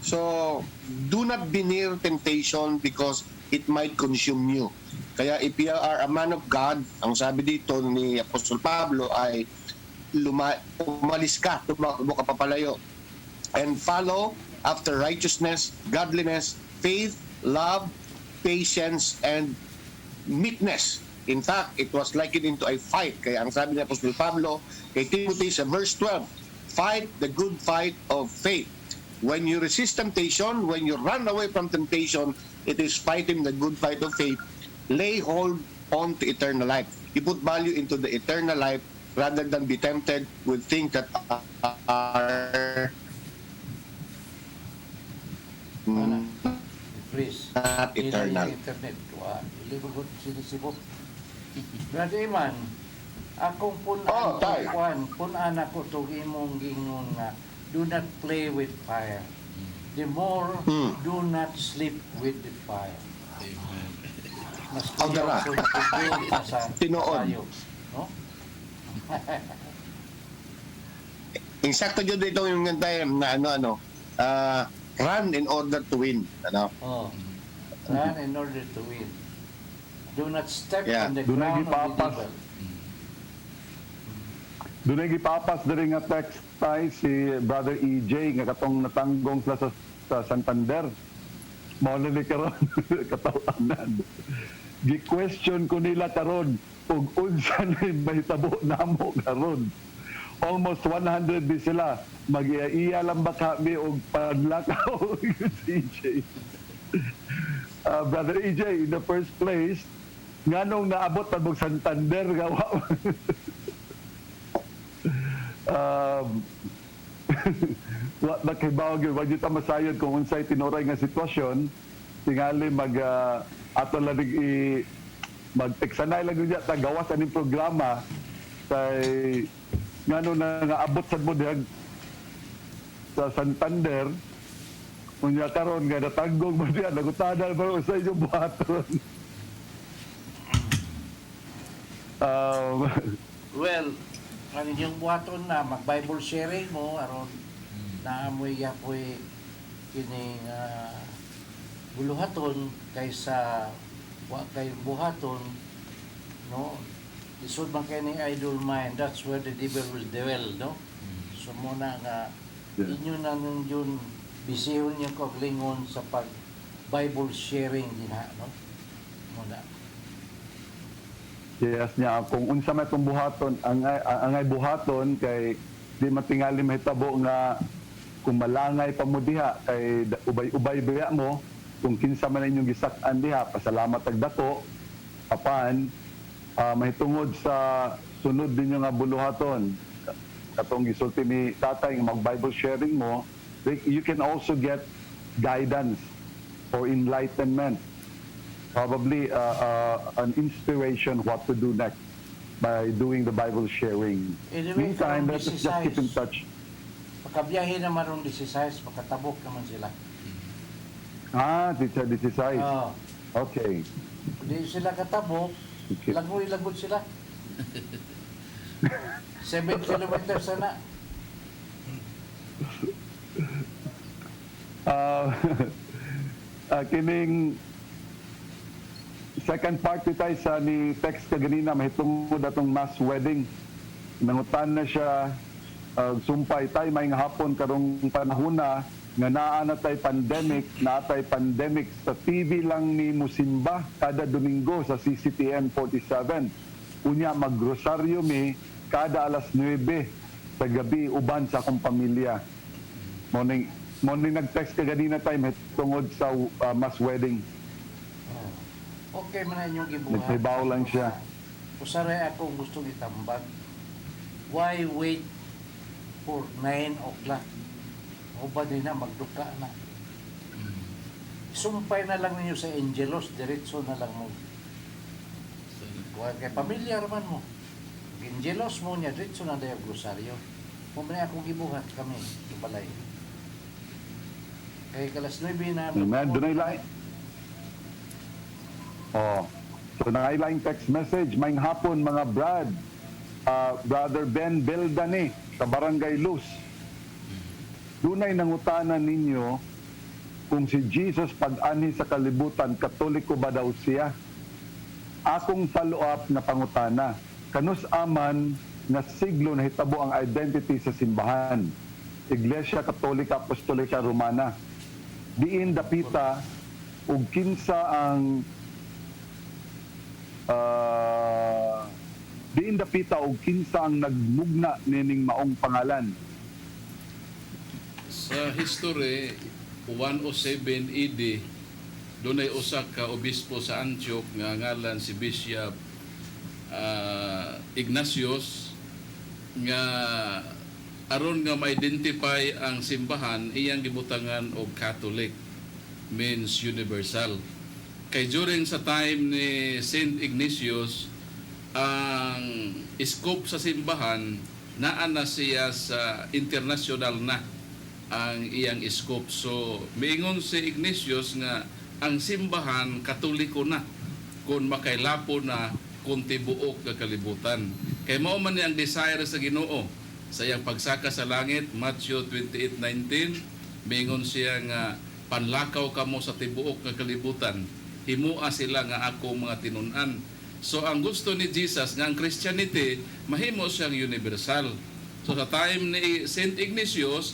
So, do not be near temptation because it might consume you. Kaya if you are a man of God, ang sabi dito ni Apostol Pablo ay umalis ka, tumakbo ka papalayo. And follow after righteousness, godliness, faith, love, patience, and meekness. In fact, it was likened into a fight. Kaya ang sabi ni Apostol Pablo kay Timothy sa verse 12, fight the good fight of faith. When you resist temptation, when you run away from temptation, it is fighting the good fight of faith. Lay hold on to eternal life. You put value into the eternal life rather than be tempted with things that are Please. not eternal. Internet. Ilibot sinisibot. Brother Iman, akong punan ako itong imong gingon nga, do not play with fire. The more, do not sleep with the fire. Mas Dara. sa Tinoon. tayo. No? Insakto dyan dito yung time na run in order to win. Run in order to win. Do not step on the Do not ground of the gipapas. devil. Doon ay gipapas diri nga text tay si Brother EJ nga katong natanggong sila sa Santander. Mao na ni karon katawanan. Gi-question ko nila karon ug unsa na mahitabo namo karon. Almost 100 di sila. Mag-iya lang ba kami og panlakaw si EJ. Brother EJ, in the first place, nganong naabot pa mong Santander nga wa nakibaw gyud wa ta masayod kung unsay tinuray nga sitwasyon tingali ato lang magteksanay lang gyud ta gawas aning programa kay ngano na nga abot sad mo sa Santander. Unya karon nga natanggong mo diya, nagutanan ba sa inyong buhaton? Well, ang inyong buhaton na mag-Bible sharing mo aron naamoy yapoy kining buluhaton kaysa wa kay buhaton, no? Isod man kay ning idle mind, that's where the devil will dwell, no? So muna nga inyo na nun yun bisihon yung kaglingon sa pag Bible sharing dinha, no? Muna. Yes niya, kung unsa may itong buhaton, angay buhaton kay di matingali mahitabo nga kung malangay pa mo diha kay ubay-ubay biya mo kung kinsa man inyong gisak-an diha, pasalamat ag dako apan mahitungod sa sunod din nga buluhaton katong gisulti ni tatay mag Bible sharing mo, you can also get guidance or enlightenment, probably an inspiration what to do next by doing the Bible sharing. Anyway, Meantime, let's just keep in touch. Pagkabiyahe naman rong 16, makatabok naman sila. Teacher, this is size. Okay. Hindi sila katabok, Okay. lagoy-lagod sila. 7 kilometers na. Kining second part tayo sa ni text kaganina mahitungod atong mass wedding. Nangutan na siya sumpay tay may nga hapon karong panahon na nga naa na tay pandemic, sa TV lang ni musimba kada Domingo sa CCTN 47. Unya maggrosaryo mi kada alas 9 sa gabi uban sa akong pamilya. Morning nag-text ka ganina tayo tungod sa mass wedding. Okay man na inyong gibuhat. Nagtribaho lang siya. Usaray ako gusto itambag. Why wait for 9 o'clock? O ba din na magduka na? Sumpay na lang ninyo sa Angelos, diretso na lang mo. Kaya pamilyar man mo. Angelos mo niya, diretso na dayo glosaryo. Mumaya akong gibuhat kami, ibalay. Kaya kalas 9 na... Amen. Doon ay lain. So nangailaing text message, maing hapon mga Brad, Brother Ben Beldani sa Barangay Luz. Dunay nangutanan ninyo kung si Jesus pag-ani sa kalibutan, Katoliko ba daw siya? Akong follow-up na pangutana, kanus aman na siglo na hitabo ang identity sa simbahan, Iglesia Katolika Apostolika Romana. Diin dapita ug kinsa ang diin dapita og kinsa ang nagmugna nining maong pangalan. Sa history 107 AD dunay usa ka obispo sa Antioch nga ngalan si Bishop Ignatius nga aron nga ma-identify ang simbahan iyang gibutangan og Catholic, means universal. Kay during sa time ni Saint Ignatius, ang scope sa simbahan naa na siya sa international na ang iyang scope. So miingon si Ignatius nga ang simbahan Katoliko na kung makailapo na kung tibuok ka kalibutan. Kay mao man ni ang desire sa Ginoo sa iyang pagsaka sa langit, Matthew 28:19, miingon siya nga panlakaw kamo sa tibuok nga kalibutan, himua sila nga ako mga tinun-an. So ang gusto ni Jesus nga ang Christianity mahimo siyang universal. So sa time ni Saint Ignatius,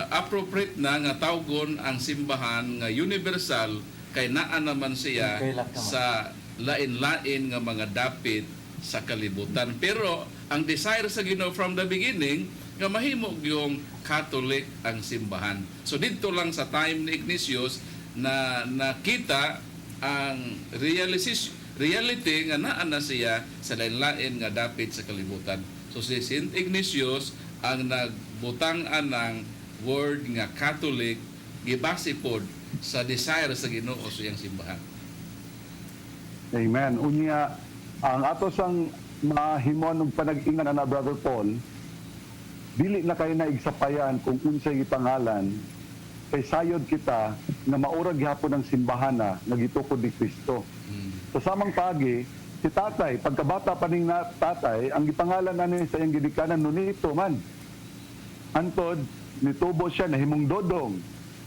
appropriate na nga tawgon ang simbahan nga universal kay naa naman siya sa lain-lain nga mga dapit sa kalibutan. Pero ang desire sa Ginoo from the beginning nga mahimo yung Catholic ang simbahan. So dito lang sa time ni Ignatius na nakita ang reality nga naa na siya sa lain-lain nga dapit sa kalibutan. So si Saint Ignatius ang nagbutang ng word nga Catholic gibase pod sa desire sa Ginoo sa iyang simbahan. Amen. Unya ang ato sang mahimon og panag-ingan na Brother Paul, dili na kayo na igsapayan kung unsay gipangalan, kay sayod kita na maurag gihapon ang simbahana nga gitukod ni Kristo. Sa samang pagi, si tatay, pagkabata pa ning tatay, ang gipangalan na sa iyang gidikanan nunito man. Antod, nitubo siya, nahimong dodong.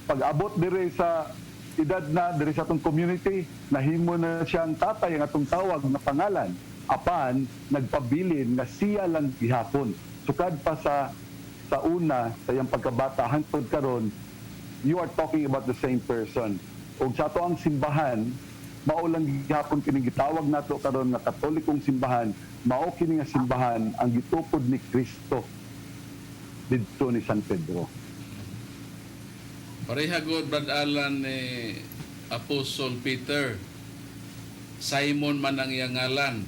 Pag-abot dire sa edad na, dire sa atong community, nahimo na siyang tatay ang atong tawag na pangalan. Apan, nagpabilin nga siya lang gihapon. Sukad pa sa una, sa iyang pagkabata, hangtod karon, you are talking about the same person. O sa ato ang simbahan, mao lang gihapon kining gitawag nato karon nga Katolikong simbahan, mao kini nga simbahan ang gitukod ni Kristo didto ni San Pedro. Pareha god Brad Alan ni Apostle Peter. Simon man ang iyang ngalan,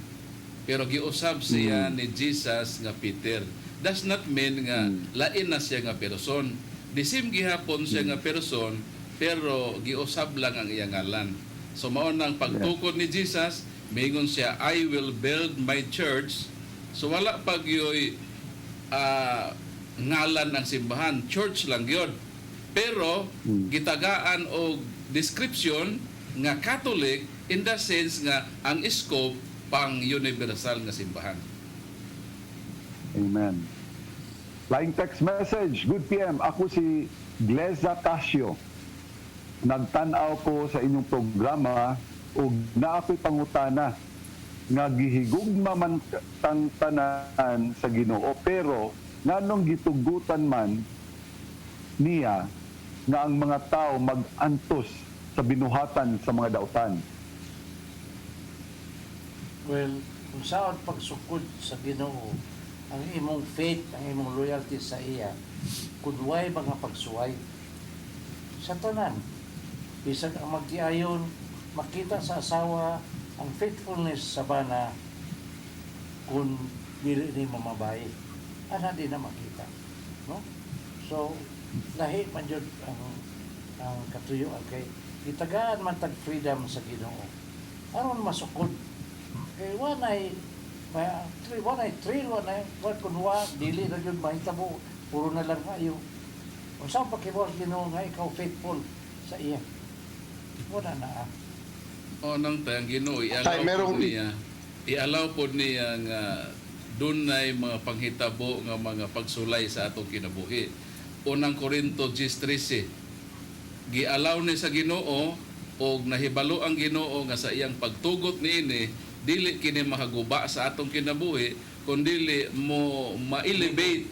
pero giusab siya ni Jesus nga Peter. Does not mean nga lain na siya nga person. Disim gihapon siya nga person, pero giusab lang ang iyang ngalan. So mao nang pagtukod ni Jesus, mingon siya, I will build my church. So wala pag yoy ngalan ang simbahan, church lang yun. Pero gitagaan og description nga Catholic in the sense nga ang scope pang universal nga simbahan. Amen. Flying text message. Good PM. Ako si Gleza Casio. Nagtanaw ko sa inyong programa ug naa ko'y pangutana nga gihigugma man tang tanan sa Ginoo, pero nganong gitugutan man niya nga ang mga tao mag-antos sa binuhatan sa mga dautan. Well, kung saan pagsukod sa Ginoo, ang imong faith, ang imong loyalty sa iya, kunway mga pagsuway sa tanan. Bisag ang magtiayon, makita sa asawa ang faithfulness sa bana kung dili ni mamabay. Ana din na makita. No? So, lahi man yun ang katuyuan kay itagaan man tag freedom sa Ginoo. Aron masukod. Kay wanay kunwa, dili na yun mahitabo, puro na lang kayo. Kung saan pakibuas Ginoo nga ikaw faithful sa iya. Wala na O nang tayang Ginoo, ialaw po niya nga dunay mga panghitabo nga mga pagsulay sa atong kinabuhi. Unang Korinto 10:13, gialaw ni sa Ginoo og nahibalo ang Ginoo nga sa iyang pagtugot niini dili kini makaguba sa atong kinabuhi kundi mo ma-elevate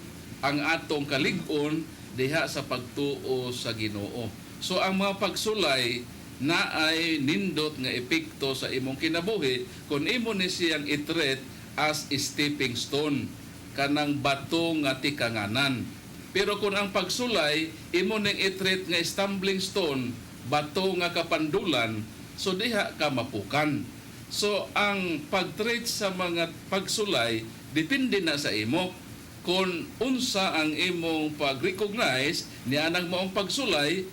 ang atong kalig-on diha sa pagtuo sa Ginoo. So ang mga pagsulay na ay nindot nga epekto sa imong kinabuhi kung imo ni siyang itreat as stepping stone, kanang bato nga tikanganan. Pero kung ang pagsulay imo ning itreat nga stumbling stone, bato nga kapandulan, so diha ka mapukan. So ang pag-treat sa mga pagsulay depende na sa imo kung unsa ang imong pag-recognize niya nang maong pagsulay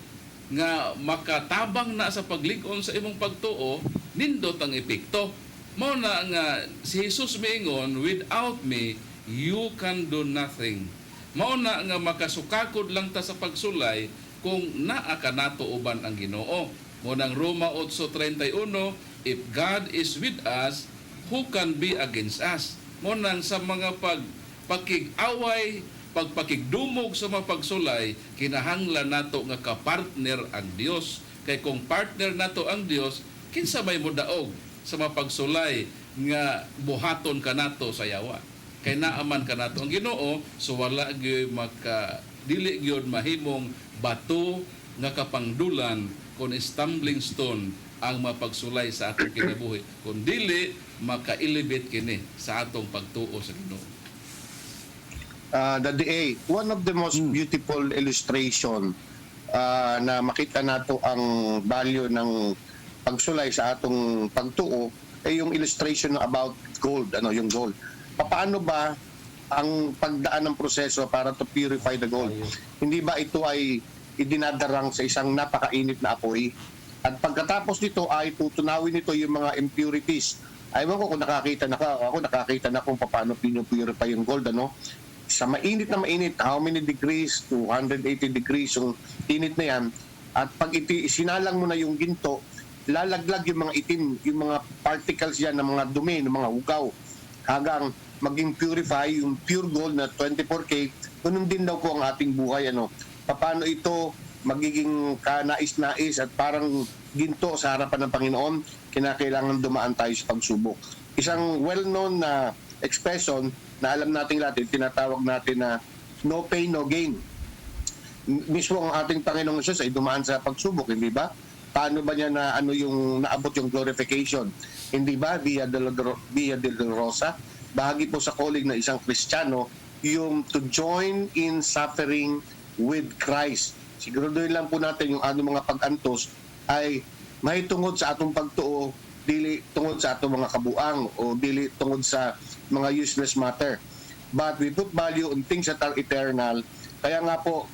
nga makatabang na sa paglig-on sa imong pagtuo, nindot ang epekto. Mao na nga si Jesus miingon, without me you can do nothing. Mao na nga makasukakod lang ta sa pagsulay kung naa ka nato uban ang Ginoo. Mo nang Roma 8:31, if God is with us, who can be against us? Mo nang sa mga pagpakig-away, pagpakigdumog sa mga pagsulay, kinahanglan nato nga kapartner ang Dios. Kay kung partner nato ang Dios, kinsa may mudaog sa mga pagsulay nga buhaton ka nato sa yawa. Kay naaman ka nato ang Ginoo, so wala gyud dili gyud mahimong bato nga kapangdulan kun stumbling stone ang mapagsulay sa atong kinabuhi. Kung dili maka-elevate kini sa atong pagtuo sa Ginoo. The DA, one of the most beautiful illustration na makita nato ang value ng pagsulay sa atong pagtuo ay yung illustration about gold, yung gold. Paano ba ang pagdaan ng proseso para to purify the gold? Hindi ba ito ay idinadarang sa isang napakainit na apoy? At pagkatapos nito ay tutunawin nito yung mga impurities. Aywan ko kung nakakita na kung paano pinupurify yung gold, sa mainit na mainit, how many degrees, 280 degrees yung init na yan, at pag sinalang mo na yung ginto, lalaglag yung mga itim, yung mga particles yan ng mga dumi, ng mga ugaw, hanggang maging purify, yung pure gold na 24K, ganun din daw po ang ating buhay. Paano ito magiging kanais-nais at parang ginto sa harapan ng Panginoon, kinakailangan dumaan tayo sa pagsubok. Isang well-known na expression na alam nating lahat, tinatawag natin na no pain, no gain. Mismo ang ating Panginoong Diyos ay dumaan sa pagsubok, hindi ba? Paano ba niya na naabot yung glorification? Hindi ba via Dolorosa? Bahagi po sa calling na isang Kristiyano yung to join in suffering with Christ. Siguraduhin lang po natin yung mga pag-antos ay may tungod sa atong pagtuo, dili tungod sa atong mga kabuang o dili tungod sa mga useless matter. But we put value on things that are eternal. Kaya nga po,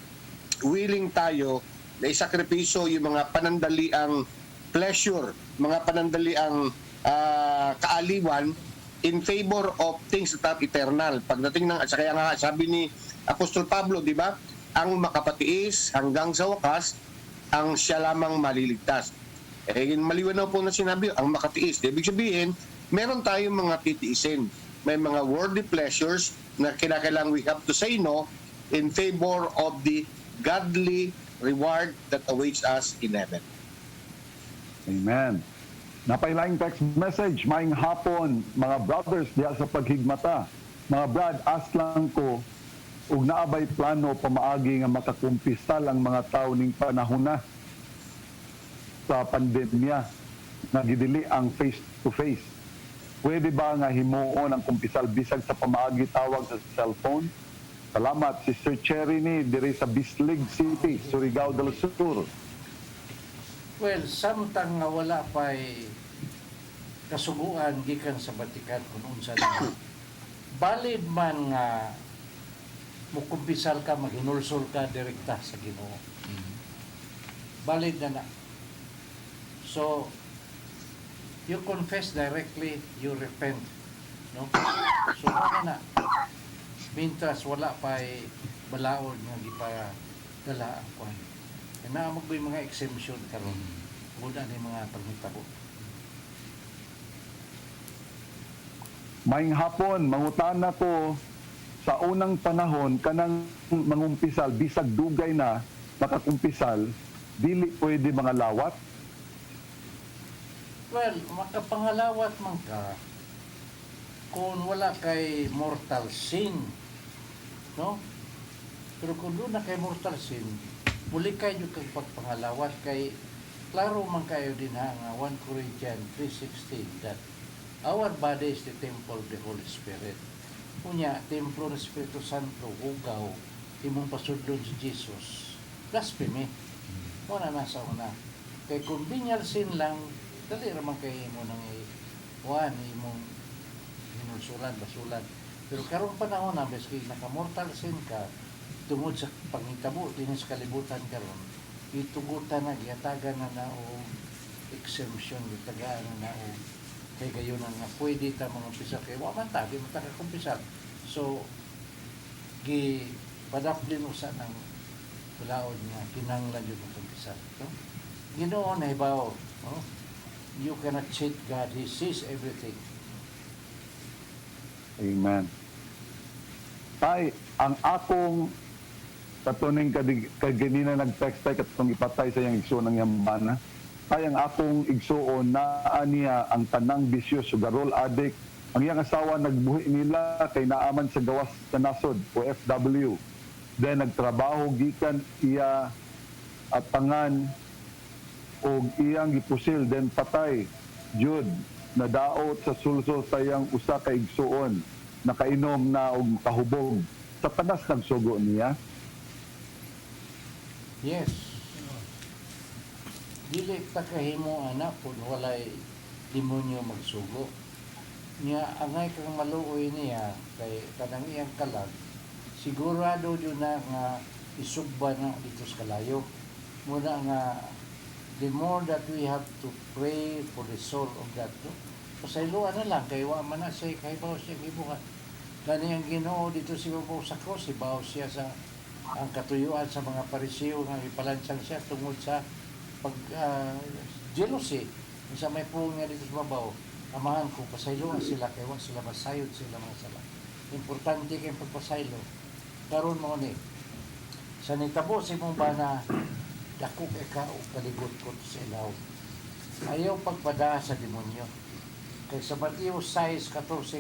willing tayo na isakripiso yung mga panandaliang pleasure, mga panandaliang kaaliwan in favor of things that are eternal. Pagdating ng, kaya nga sabi ni Apostol Pablo, di ba? Ang makapatiis hanggang sa wakas, ang siya lamang maliligtas. Maliwanaw po na sinabi, ang makatiis. Ibig sabihin, meron tayong mga titiisin. May mga worldly pleasures na kinakailangan we have to say no in favor of the godly reward that awaits us in heaven. Amen. Napailaing text message, maing hapon, mga brothers diya sa paghigmata. Mga brad, ask lang ko, ug naabay plano pamaagi nga makakumpisal ang mga tao ning panahon na sa pandemya nga gidili ang face to face. Pwede ba nga himuon ang kumpisal bisag sa pamaagi tawag sa cellphone? Salamat, Sister Cherry ni diri sa Bislig City, Surigao del Sur. Well, samtang nga wala pa'y kasuguan gikan sa Batikan kung unsa na. Valid man nga mukumpisal ka, maghinulsol ka direkta sa Ginoo. Valid na. So, you confess directly, you repent. No? So, ano na? Mintras wala pa'y balaod nga gipadala ang kuhan. E naamag ba yung mga exemption karon? Muna ni mga pagmitabo. Maing hapon, mangutana ko sa unang panahon kanang mangumpisal bisag dugay na makakumpisal dili pwede mga lawat. Well, makapangalawat man ka kung wala kay mortal sin, no? Pero kung doon na kay mortal sin, muli kayo kay pagpangalawat kay klaro man kayo din nga 1 Corinthians 3:16 that our body is the temple of the Holy Spirit. Unya, templo ng Espiritu Santo, ugaw, imong pasudlon si Jesus. Blasphemy. Muna nasa una. Kay kung binyal sin lang, dali raman kay mo nang imong hinulsulan, basulan. Pero karong panahon na, beski nakamortal sin ka, tungod sa pangitabo, din sa kalibutan karon, itugutan na, giyatagan na o exemption, giyatagaan na o kay gayon nga pwede ta mga kumpisal kay wa man ta di man ta kumpisal. So padaplin usa ng balaod nga kinahanglan jud ang kumpisal. No? Ginoo na hibaw, no? You cannot cheat God. He sees everything. Amen. Tay, ang akong katuning kaganina nag-text tay katong ipatay sa iyang igsoon ng yambana. Tay, ang akong igsoon naa niya ang tanang bisyo, sugarol addict. Ang iyang asawa nagbuhi nila kay naaman sa gawas sa nasod o FW. Then nagtrabaho gikan iya at tangan o iyang gipusil then patay. Jud nadaot sa sulsol sayang usa ka igsoon nakainom na og kahubog sa tanas nagsugo niya. Yes. Dili ta kahimo anak kung walay demonyo magsugo. Niya angay kang maluoy niya kay kanang iyang kalag. Sigurado yun na nga isugba na dito sa kalayo. Muna nga the more that we have to pray for the soul of that, no? Pasayloan na lang kay wa man na siya kay bawo siya gibuhat. Kani ang Ginoo dito si Babaw sa cross, ibaw siya sa ang katuyuan sa mga parisiyo nga ipalansang siya tungod sa pag jealousy sa may puong nga dito sa Babaw. Amahan ko pasaylo sila kay wa sila masayod sila mga sala. Importante kay pagpasaylo. Karon mo ni sa nitabo sa imong bana dako kay ka o kaligot ko sa ilaw. Ayaw pagpada sa demonyo. Kay sa Mateo 6:14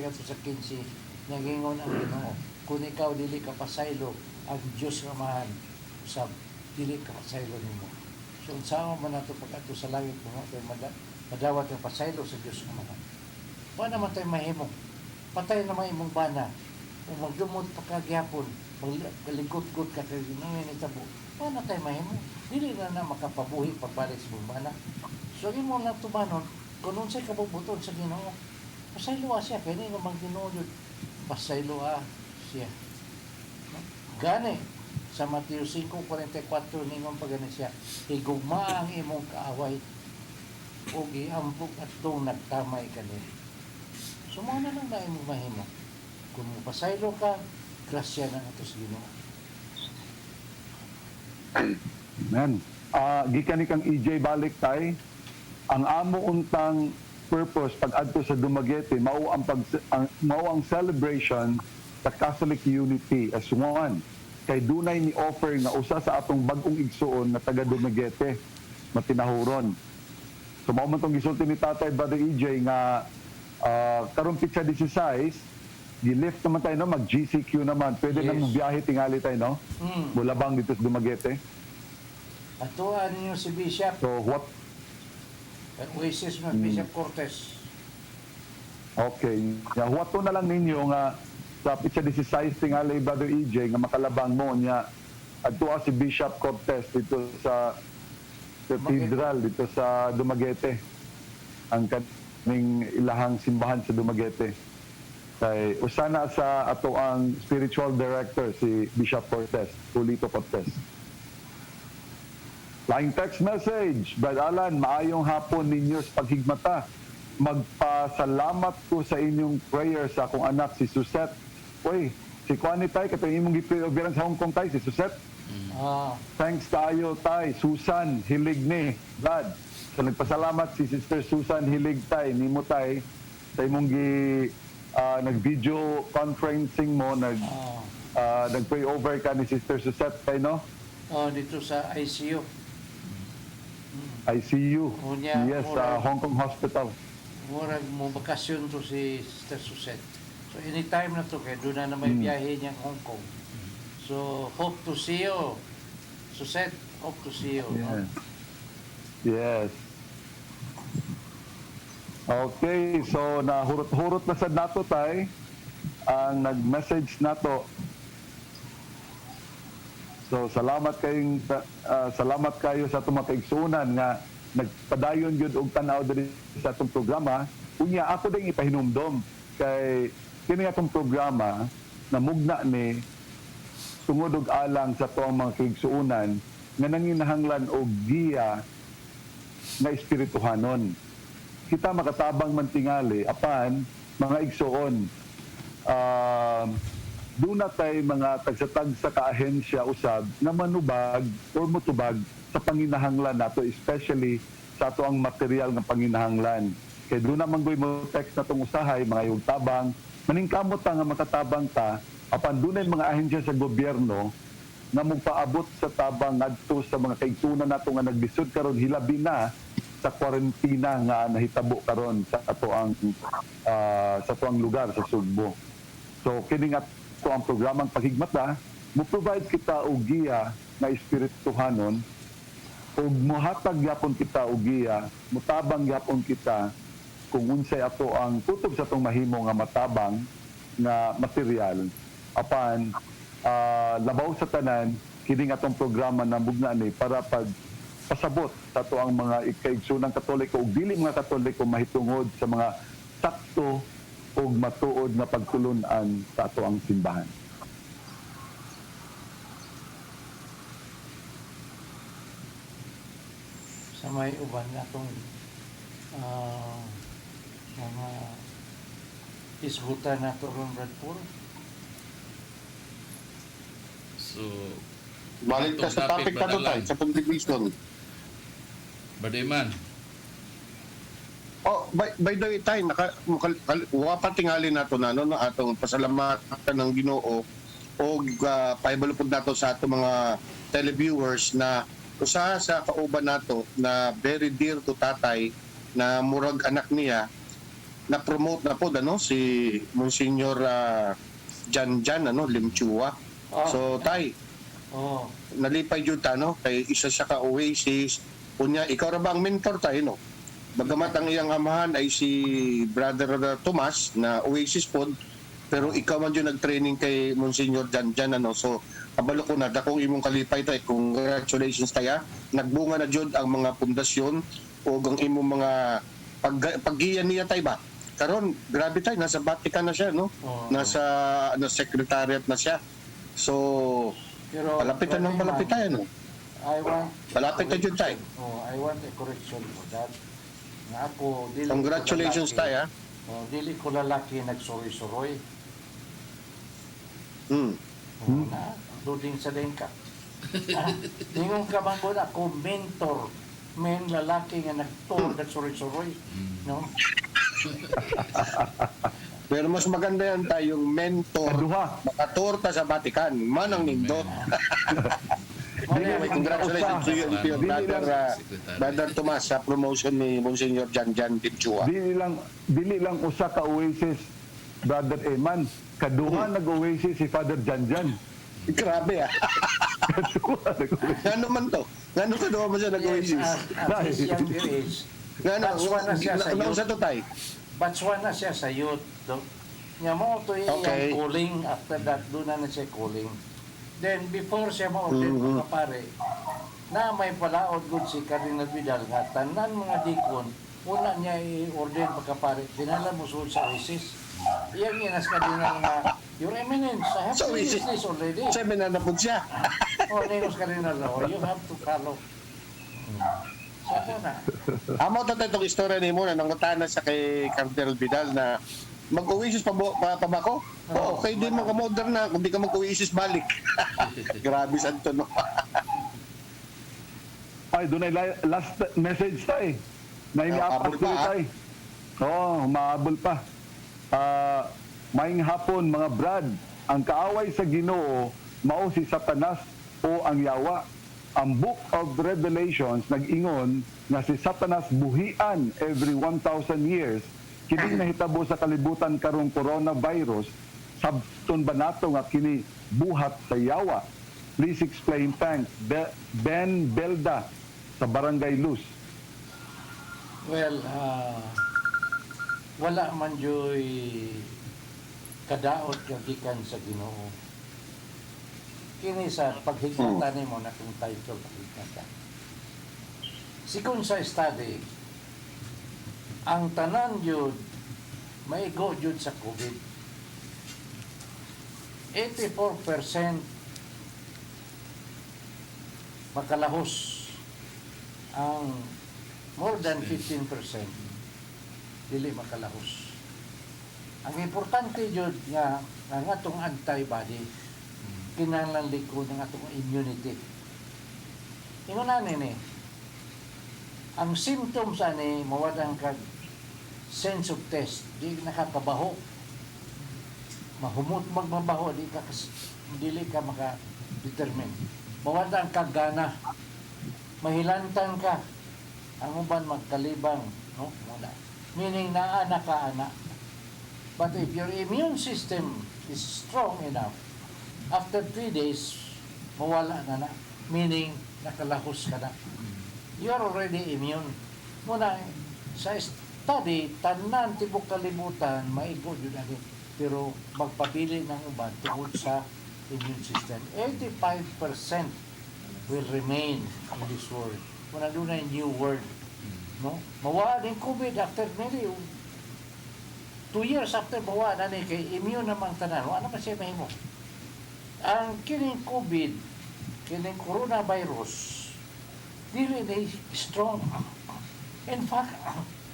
kadto sa 15 nagingon ang Ginoo, kung ikaw dili ka pasaylo, ang Dios nga mahan usab dili ka pasaylo nimo. So unsa man nato pag-adto sa langit kung ato madawat ang pasaylo sa Dios nga mahan. Paano naman tayo mahimo? Patay na imong bana. Kung magdumot pa kagyapon, magaligot-gut ka kay Ginoo ni tabo. Paano tayo mahimo? Dili na makapabuhi pagbalik sa imong bana. So imo lang tumanon kung unsay kabubuton sa Ginoo. Pasaylo siya kay ni namang Ginoo pasaylo siya. Gani sa Mateo 5:44 ningon pa gani siya, higugma ang imong kaaway ug giampog atong nagtamay kanila. So mo na lang na imong mahimo. Kung pasaylo ka, grasya na ato sa Ginoo. Amen. Gikan ni kang EJ balik tay, ang amo untang purpose pag adto sa Dumaguete mao ang celebration sa Catholic unity as one. Kay dunay ni offer nga usa sa atong bag-ong igsuon nga taga Dumaguete matinahuron. So mao man tong gisulti ni Tatay Brother EJ nga karon pitsa 16 gi-lift naman tayo no, mag GCQ naman. Pwede na mo biyahe tingali tayo no. Bulabang dito sa Dumaguete. Atuan niyo si Bishop. So what Oasis na Bishop Cortez. Okay. Huwato na lang ninyo nga sa pitsa 16 tingali Brother EJ nga makalabang mo niya adto si Bishop Cortez dito sa Cathedral dito sa Dumaguete. Ang kaning ilahang simbahan sa Dumaguete. Kay usana sa ato ang spiritual director si Bishop Cortez, Julito Cortez. Laing text message, Brad Alan, maayong hapon ninyo sa paghigmata. Magpasalamat ko sa inyong prayer sa akong anak, si Susette. Uy, si Kwani tay, katong imong gipiyobiran sa Hong Kong tay, si Susette. Thanks tayo tay, Susan Hiligni, Brad. So nagpasalamat si Sister Susan Hilig tay, nimo tay, sa imong nag-video conferencing mo, nag-pray over ka ni Sister Susette tay, no? Dito sa ICU. ICU. Yes, Hong Kong Hospital. Murag mo bakasyon to si Sister Susette. So anytime na to kaya doon na may biyahe niyang Hong Kong. So hope to see you. Susette, hope to see you. Yes. Yes. Okay, so nahurot-hurot na sad nato tay ang nag-message nato. So salamat kayo sa atong mga kaigsunan nga nagpadayon gyud og tan-aw diri sa atong programa. Unya ako ding ipahinumdom kay kini atong programa namugna ni tungod og alang sa atong mga kaigsuonan nga nanginahanglan og giya nga espirituhanon. Kita makatabang man tingali apan mga igsuon doon na tayo mga tagsatag sa kaahensya usab na manubag o mutubag sa panginahanglan nato, especially sa ato ang material ng panginahanglan. Kaya doon naman mo text na itong usahay, mga yung tabang, maningkamot nga makatabang ta, apan doon mga ahensya sa gobyerno na magpaabot sa tabang ngadto sa mga kaigtunan nato nga naglisod karon hilabi na sa kwarentina nga nahitabo karon sa ato ang lugar sa Sugbo. So kining ito ang programang paghigmata, mo-provide kita og giya na espirituhanon ug mohatag gyapon kita og giya, mutabang gyapon kita kung unsay ato ang kutob sa atong mahimo nga matabang nga material apan labaw sa tanan kining atong programa na mugna ni para pasabot sa ato ang mga ikaigsunang Katoliko ug dili mga Katoliko mahitungod sa mga sakto ug matuod na pagtulunan sa ato ang simbahan. Sa may uban atong mga isgutan nato ron Bradford So, Balik ka sa topic na to, Tay, sa contribution. Brother Eman, Oh, by the way, Tay, wapatingali na ito na, no, atong pasalamatan ng Ginoo o pahibalupod nato sa ato mga televiewers na usa sa kauban nato na very dear to tatay na murag anak niya na promote na po ano si Monsignor Jan Limchua. So Tay, nalipay jud ta no kay isa siya ka Oasis unya ikaw ra ba ang mentor tayo no? Bagamat ang iyang amahan ay si Brother Tomas na Oasis pod, pero ikaw man yun nag-training kay Monsignor Jan ano. So, kabalo ko na, dakong imong kalipay tayo. Congratulations tayo. Nagbunga na jud ang mga pundasyon o ang imong mga paggiyan niya tayo ba? Karon grabe tayo, nasa Vatican na siya, no? Nasa secretariat na siya. So, palapitan ng palapitan, no? Palapit na jud tayo. I want a correction for that. Nga ako, dili Congratulations ko lalaki, tayo. Dili ko lalaki nagsuroy-suroy. Na, duding sa dengka. Tingong ka bang ko ako mentor, men lalaki nga nagtur nagsuroy-suroy. No? Pero mas maganda yan tayong mentor, makatorta sa Vatican, manang nindot. Anyway, congratulations to you, Brother Tomas, sa promotion ni Monsignor Jan Limchua. Dili lang usa ka Oasis, Brother Eman. Kaduha nag-Oasis si Father Jan. Grabe Ngano man to? Ngano kaduha mo siya nag-Oasis? At his younger age, batchwan na siya sa youth. Sa tutay? Batchwan na siya sa youth. Nga mo ito yung calling. After that, doon na siya calling. Then, before siya ma-order mga pare, na may palaod good si Cardinal Vidal nga, tanan mga dikon, una niya i-order pagkapare, dinala mo sa Oasis. Iyan inas Cardinal nga, Your Eminence, I have to use this already. Sabi na napod siya. Ningos Cardinal, you have to follow. Saka na. Amo to itong istorya ni mo na nangutana sa kay Cardinal Vidal na mag-Oasis pa ba ko? Oo, okay din mo ka-modern na kung di ka mag-Oasis balik. Grabe santo no. Ay, doon ay last message tayo. Na iniapas ko tayo. Oo, maabol pa. Maing hapon mga brad, ang kaaway sa Ginoo mao si Satanas o ang yawa. Ang Book of Revelations nag-ingon na si Satanas buhian every 1,000 years. Kini nahitabo sa kalibutan karong coronavirus, sabton ba nato nga kini buhat sa yawa? Please explain, thanks. Ben Belda sa Barangay Luz. Well, wala man joy kadaot kagikan sa Ginoo. Kini sa paghigatan nimo na kung title paghigatan. Sikon sa study, ang tanan yun, may go yun sa COVID. 84% makalahos. Ang more than 15% dili makalahos. Ang importante yun nga atong antibody, kinahanglan liko ng atong immunity. Ingunan ni ang symptoms ani mawadang kag sense of taste, di nakakabaho. Mahumot magmabaho, dili ka maka-determine. Mawadang kag gana. Mahilantan ka. Ang uban magkalibang, no? Wala. Meaning naana ka ana. But if your immune system is strong enough, after 3 days, mawala na na. Meaning, nakalahos ka na. You are already immune. Muna, sa study, tanan tibok kalibutan, maigo yun agad. Pero magpapili ng uban tungkol sa immune system. 85% will remain in this world. Muna doon na new world. No? Mawala din COVID after nearly 2 years after mawala na kay immune namang tanan. Wala naman siya mahimo. Ang kining COVID, kining coronavirus, dili na strong. In fact,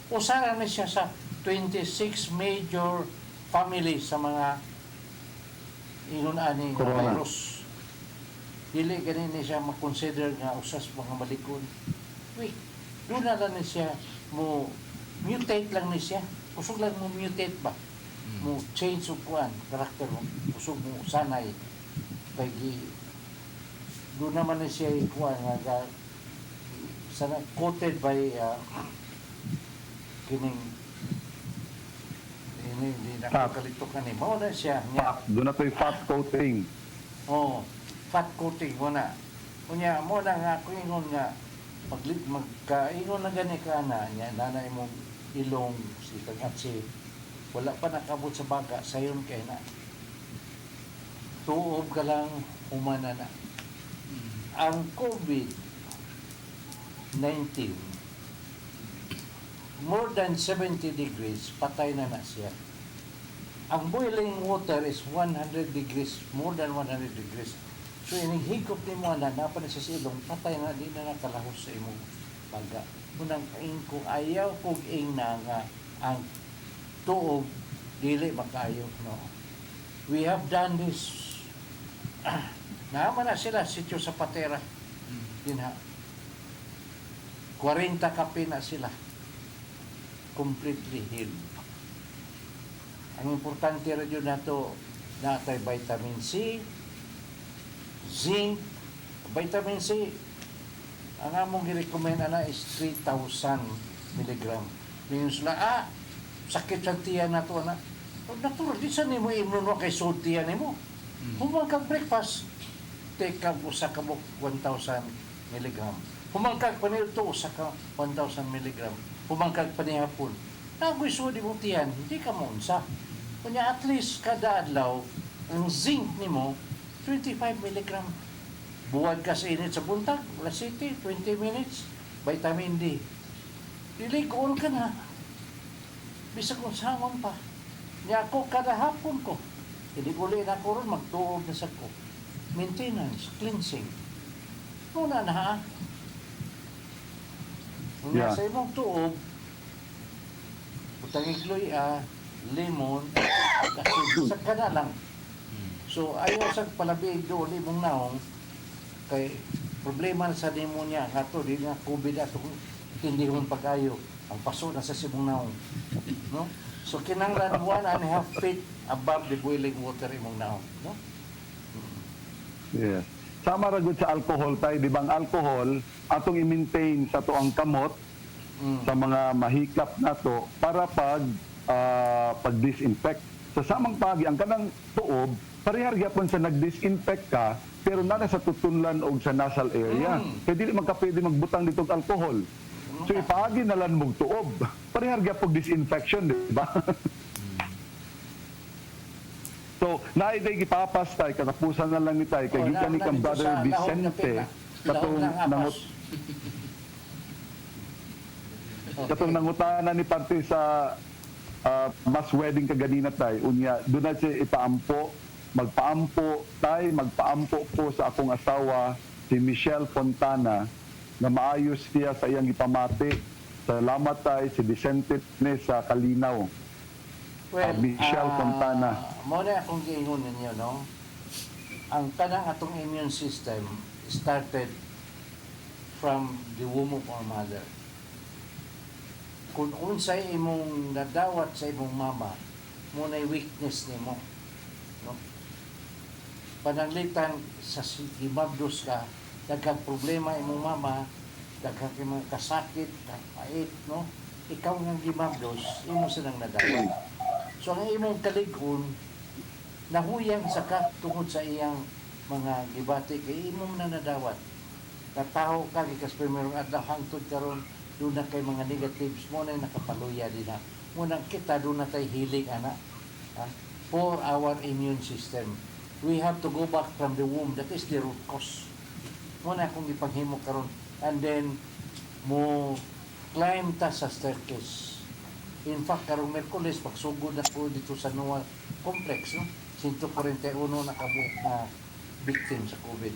usara na siya sa 26 major families sa mga inunani virus. dili ganin ni siya makonsider nga usas mga malikon. Wait, doon na lang ni siya mo mutate lang ni siya. Kusog lang mo mutate ba? Mo change of kuan, karakter mo. Kusog mo sanay. Kaya doon naman ni siya kuan nga sana coated by kining hindi nakakalitok na ni mo na siya niya. Doon na to'y fat coating. Oh, fat coating mo na. Kunya mo na nga ako ingon nga magkaingon na gani ka na niya nanay mong ilong si kagatsi wala pa nakabot sa baga sayon kay na tuob ka lang humana na. Ang COVID-19 more than 70 degrees patay na na siya. Ang boiling water is 100 degrees, more than 100 degrees. So, inihigop ni mo na napan sa silong, patay na, di na nakalahos sa imong baga. Munang kain ko, ayaw kong ing na nga ang tuog, dili makayo. No? We have done this. Naman na sila, sityo sa patera. Dinha. 40 kape na sila. Completely healed. Ang importante rin yun na ito, natay vitamin C, zinc, vitamin C. Ang among i-recommend na is 3,000 milligram. Means na, sakit sa tiyan na ito, na. Natural, di sa nimo imuno kay sud tiyan nimo. Humang kag breakfast, take kag usa ka buk 1,000 milligram. Humang kag panito usa ka 1,000 milligram. Humang kag panihapon. Nagoy sud mo tiyan, hindi ka mo unsa. Kunya at least kada adlaw ang zinc nimo 25 milligram. Buwad ka sa init sa buntag, alas 7, 20 minutes, vitamin D. Diligoon ka na. Bisag kung samon pa. Niya ako kada hapon ko. Hindi uli na ko ron, magtuog na sa ko. Maintenance, cleansing. Muna na ha. Kung nasa imong tuog, butang igloy lemon, kasi sa kana lang. So, ayaw sa palabig doon, limong naong, kay problema sa pneumonia, nga to, di nga COVID ato, tindihon pa kayo, ang paso na sa simong naong. No? So, kinanglan 1.5 feet above the boiling water imong naong. No? Yes. Sama ra gud sa alcohol tayo, di bang alcohol atong i-maintain sa tuang kamot sa mga mahikap nato para pag-disinfect. Sa samang pagi ang kanang tuob parehar gyapon sa nag-disinfect ka pero nana sa tutunlan o sa nasal area. Kaya dili man ka pwede magbutang dito og alcohol. So ipaagi na lang mong tuob. Parehar gyapon disinfection, di ba? So, naay gipapas tayo, katapusan na lang ni tayo, kay gikan ni kang Brother Vicente, katong nangutana ni parte sa mass wedding kaganina tayo, unya, doon na siya ipaampo, magpaampo po sa akong asawa, si Michelle Fontana, na maayos siya sa iyang ipamati. Salamat tayo, si Vicente sa Kalinaw. Well, Michelle Fontana. Muna akong giingon ninyo, no? Ang kanang atong immune system started from the womb of our mother. Kung unsay imong nadawat sa imong mama, muna'y weakness nimo. No? Pananglitan sa himabdos ka, daghang problema imong mama, daghang imong kasakit, kapait, no? Ikaw nga gimabdos, imo silang nadawat. So ang imong kalig-on, nahuyang sa ka tungod sa iyang mga gibati kay imong na nadawat. Nataho ka gikas primerong adlaw hangtod karon doon na kay mga negatives mo na nakapaluya din na. Munang kita doon na tayo healing ana. For our immune system. We have to go back from the womb. That is the root cause. Muna akong ipaghimo karon and then mo climb ta sa staircase. In fact, karong Merkulis, pagsugod ako dito sa Noah Complex, no? 141 nakabuok na victim sa COVID.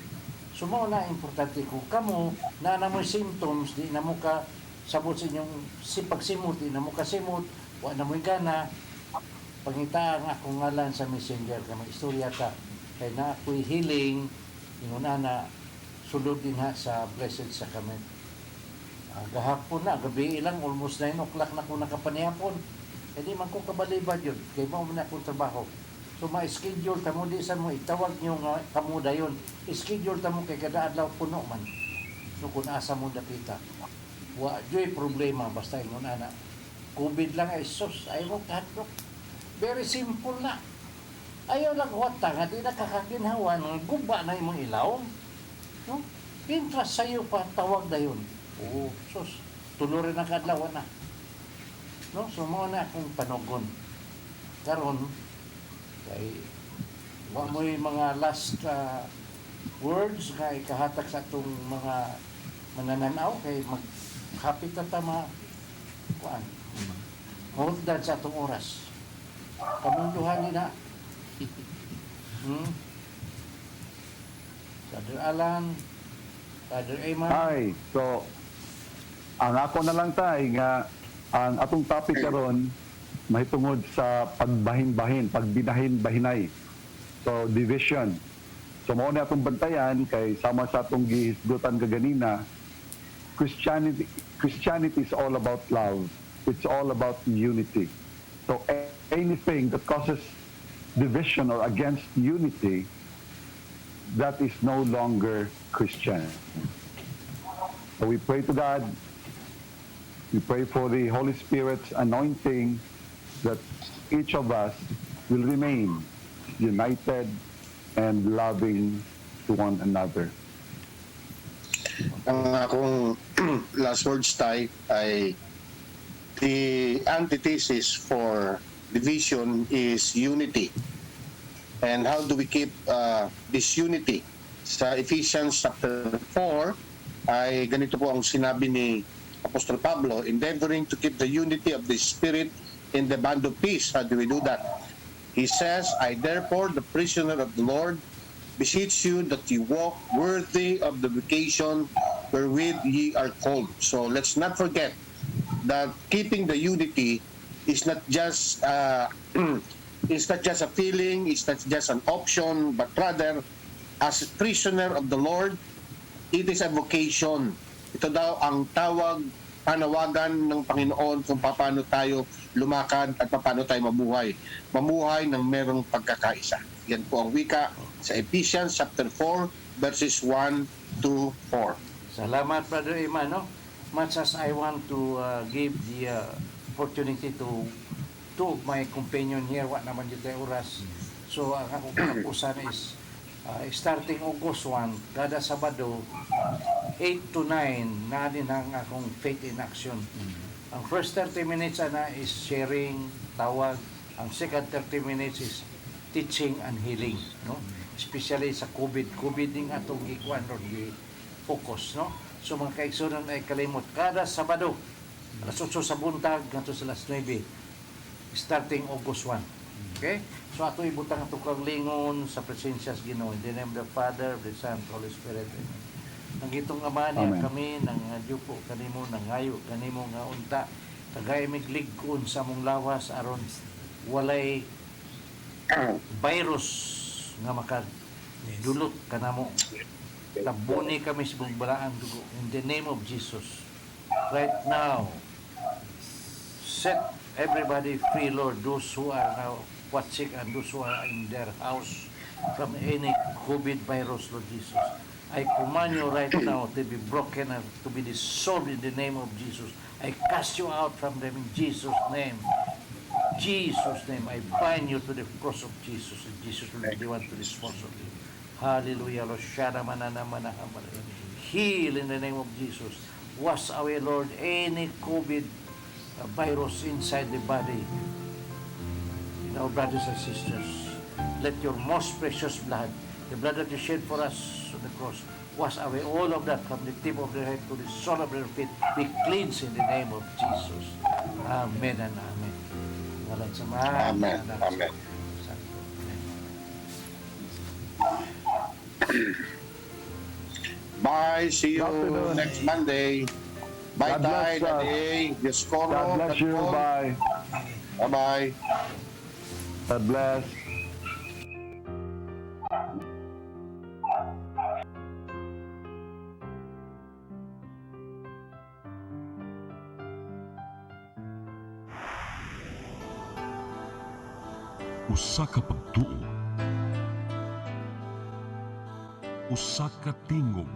So, mao na importante kung kamo na namoy symptoms, di na mo ka sabot sa inyong pagsimot, di na mo ka simot, wa na mo'y gana, pangita ang akong ngalan sa messenger, kaya mag-istorya ka, kaya na ako'y healing, Ingon na sulod din ha sa Blessed Sacrament. Gahapon na, gabi ilang, almost 9 o'clock na ko nakapanihapon. Hindi man ko kabalibad yun, kaya mo na akong trabaho. So ma-schedule tamo, di saan mo itawag nyo nga kamo dayon. I-schedule tamo kay kada adlaw puno man. So kung asa mo dapita. Wa joy problema basta ingon ana. COVID lang ay sus, ayaw mo kahatlok. Very simple na. Ayaw lang wata nga, di nakakaginhawa, guba na imong ilaw. No? Pintras sa'yo pa, tawag na yun. Oo, sus, tulorin ang kadlaw na. No? So, mo na akong panugon. Karon, kay, wa mo yung mga last words nga ikahatag sa itong mga manananaw, kay maghapit na tama, kuan, mahutdan sa itong oras. Kamunduhan nila. Father Alan, Father Eman. Hi. So, ang ako na lang tay nga ang atong topic karon mahitungod sa pagbahin-bahin, pagbinahin-bahinay. So, division. So, mao na atong bantayan kay sama sa atong gihisgutan kaganina, Christianity is all about love. It's all about unity. So, anything that causes division or against unity, that is no longer Christian. So we pray to God, we pray for the Holy Spirit's anointing that each of us will remain united and loving to one another. Ang akong last words tay ay the antithesis for division is unity. And how do we keep this unity? Sa Ephesians chapter 4 ay ganito po ang sinabi ni Apostol Pablo, endeavoring to keep the unity of the Spirit in the bond of peace. How do we do that? He says, I therefore, the prisoner of the Lord, beseech you that you walk worthy of the vocation wherewith ye are called. So let's not forget that keeping the unity is not just it's not just a feeling, it's not just an option, but rather as a prisoner of the Lord, it is a vocation. Ito daw ang tawag, panawagan ng Panginoon kung paano tayo lumakad at paano tayo mabuhay. Mamuhay ng merong pagkakaisa. Yan po ang wika sa Ephesians chapter 4 verses 1 to 4. Salamat, Brother Iman. No? Much as I want to give the opportunity to two of my companion here, what naman dito ay oras. So, ang akong kinapusan is starting August 1, kada Sabado, 8 to 9, na din ang akong Faith in Action. Ang first 30 minutes na is sharing, tawag. Ang second 30 minutes is teaching and healing. No? Especially sa COVID. COVID din atong ikuan ron, focus. No? So mga kaigsunan ay kalimot. Kada Sabado, alas 8 sa buntag, ganito sa alas 9, starting August 1. Okay? So ato ibutang ato kang lingon sa presensya sa Ginoo. In the name of the Father, the Son, Holy Spirit. Amen. Nang itong ama niya kami, nang diupo kanimo, nang ngayo kanimo nga unta, kagaya migligkon sa mong lawas aron walay virus nga makadulot kanamo. Tabuni kami sa mong balaang dugo. In the name of Jesus. Right now, set everybody free, Lord, those who are now watching and those who are in their house from any COVID virus, Lord Jesus. I command you right now to be broken and to be dissolved in the name of Jesus. I cast you out from them in Jesus' name. Jesus' name, I bind you to the cross of Jesus, and Jesus will be the one to dispose of you. Hallelujah, Lord. Heal in the name of Jesus. Wash away, Lord, any COVID virus inside the body. In our brothers and sisters, let your most precious blood, the blood that you shed for us on the cross, wash away all of that from the tip of their head to the sole of their feet. Be cleansed in the name of Jesus. Amen and amen. Walang sama. Amen. Amen. Bye. See you next Monday. Bye, God bless, Tay, Daddy, Dioscoro. God bless you. Bye. Bye-bye. God bless. Usa ka pagtuo. Usa ka tingog.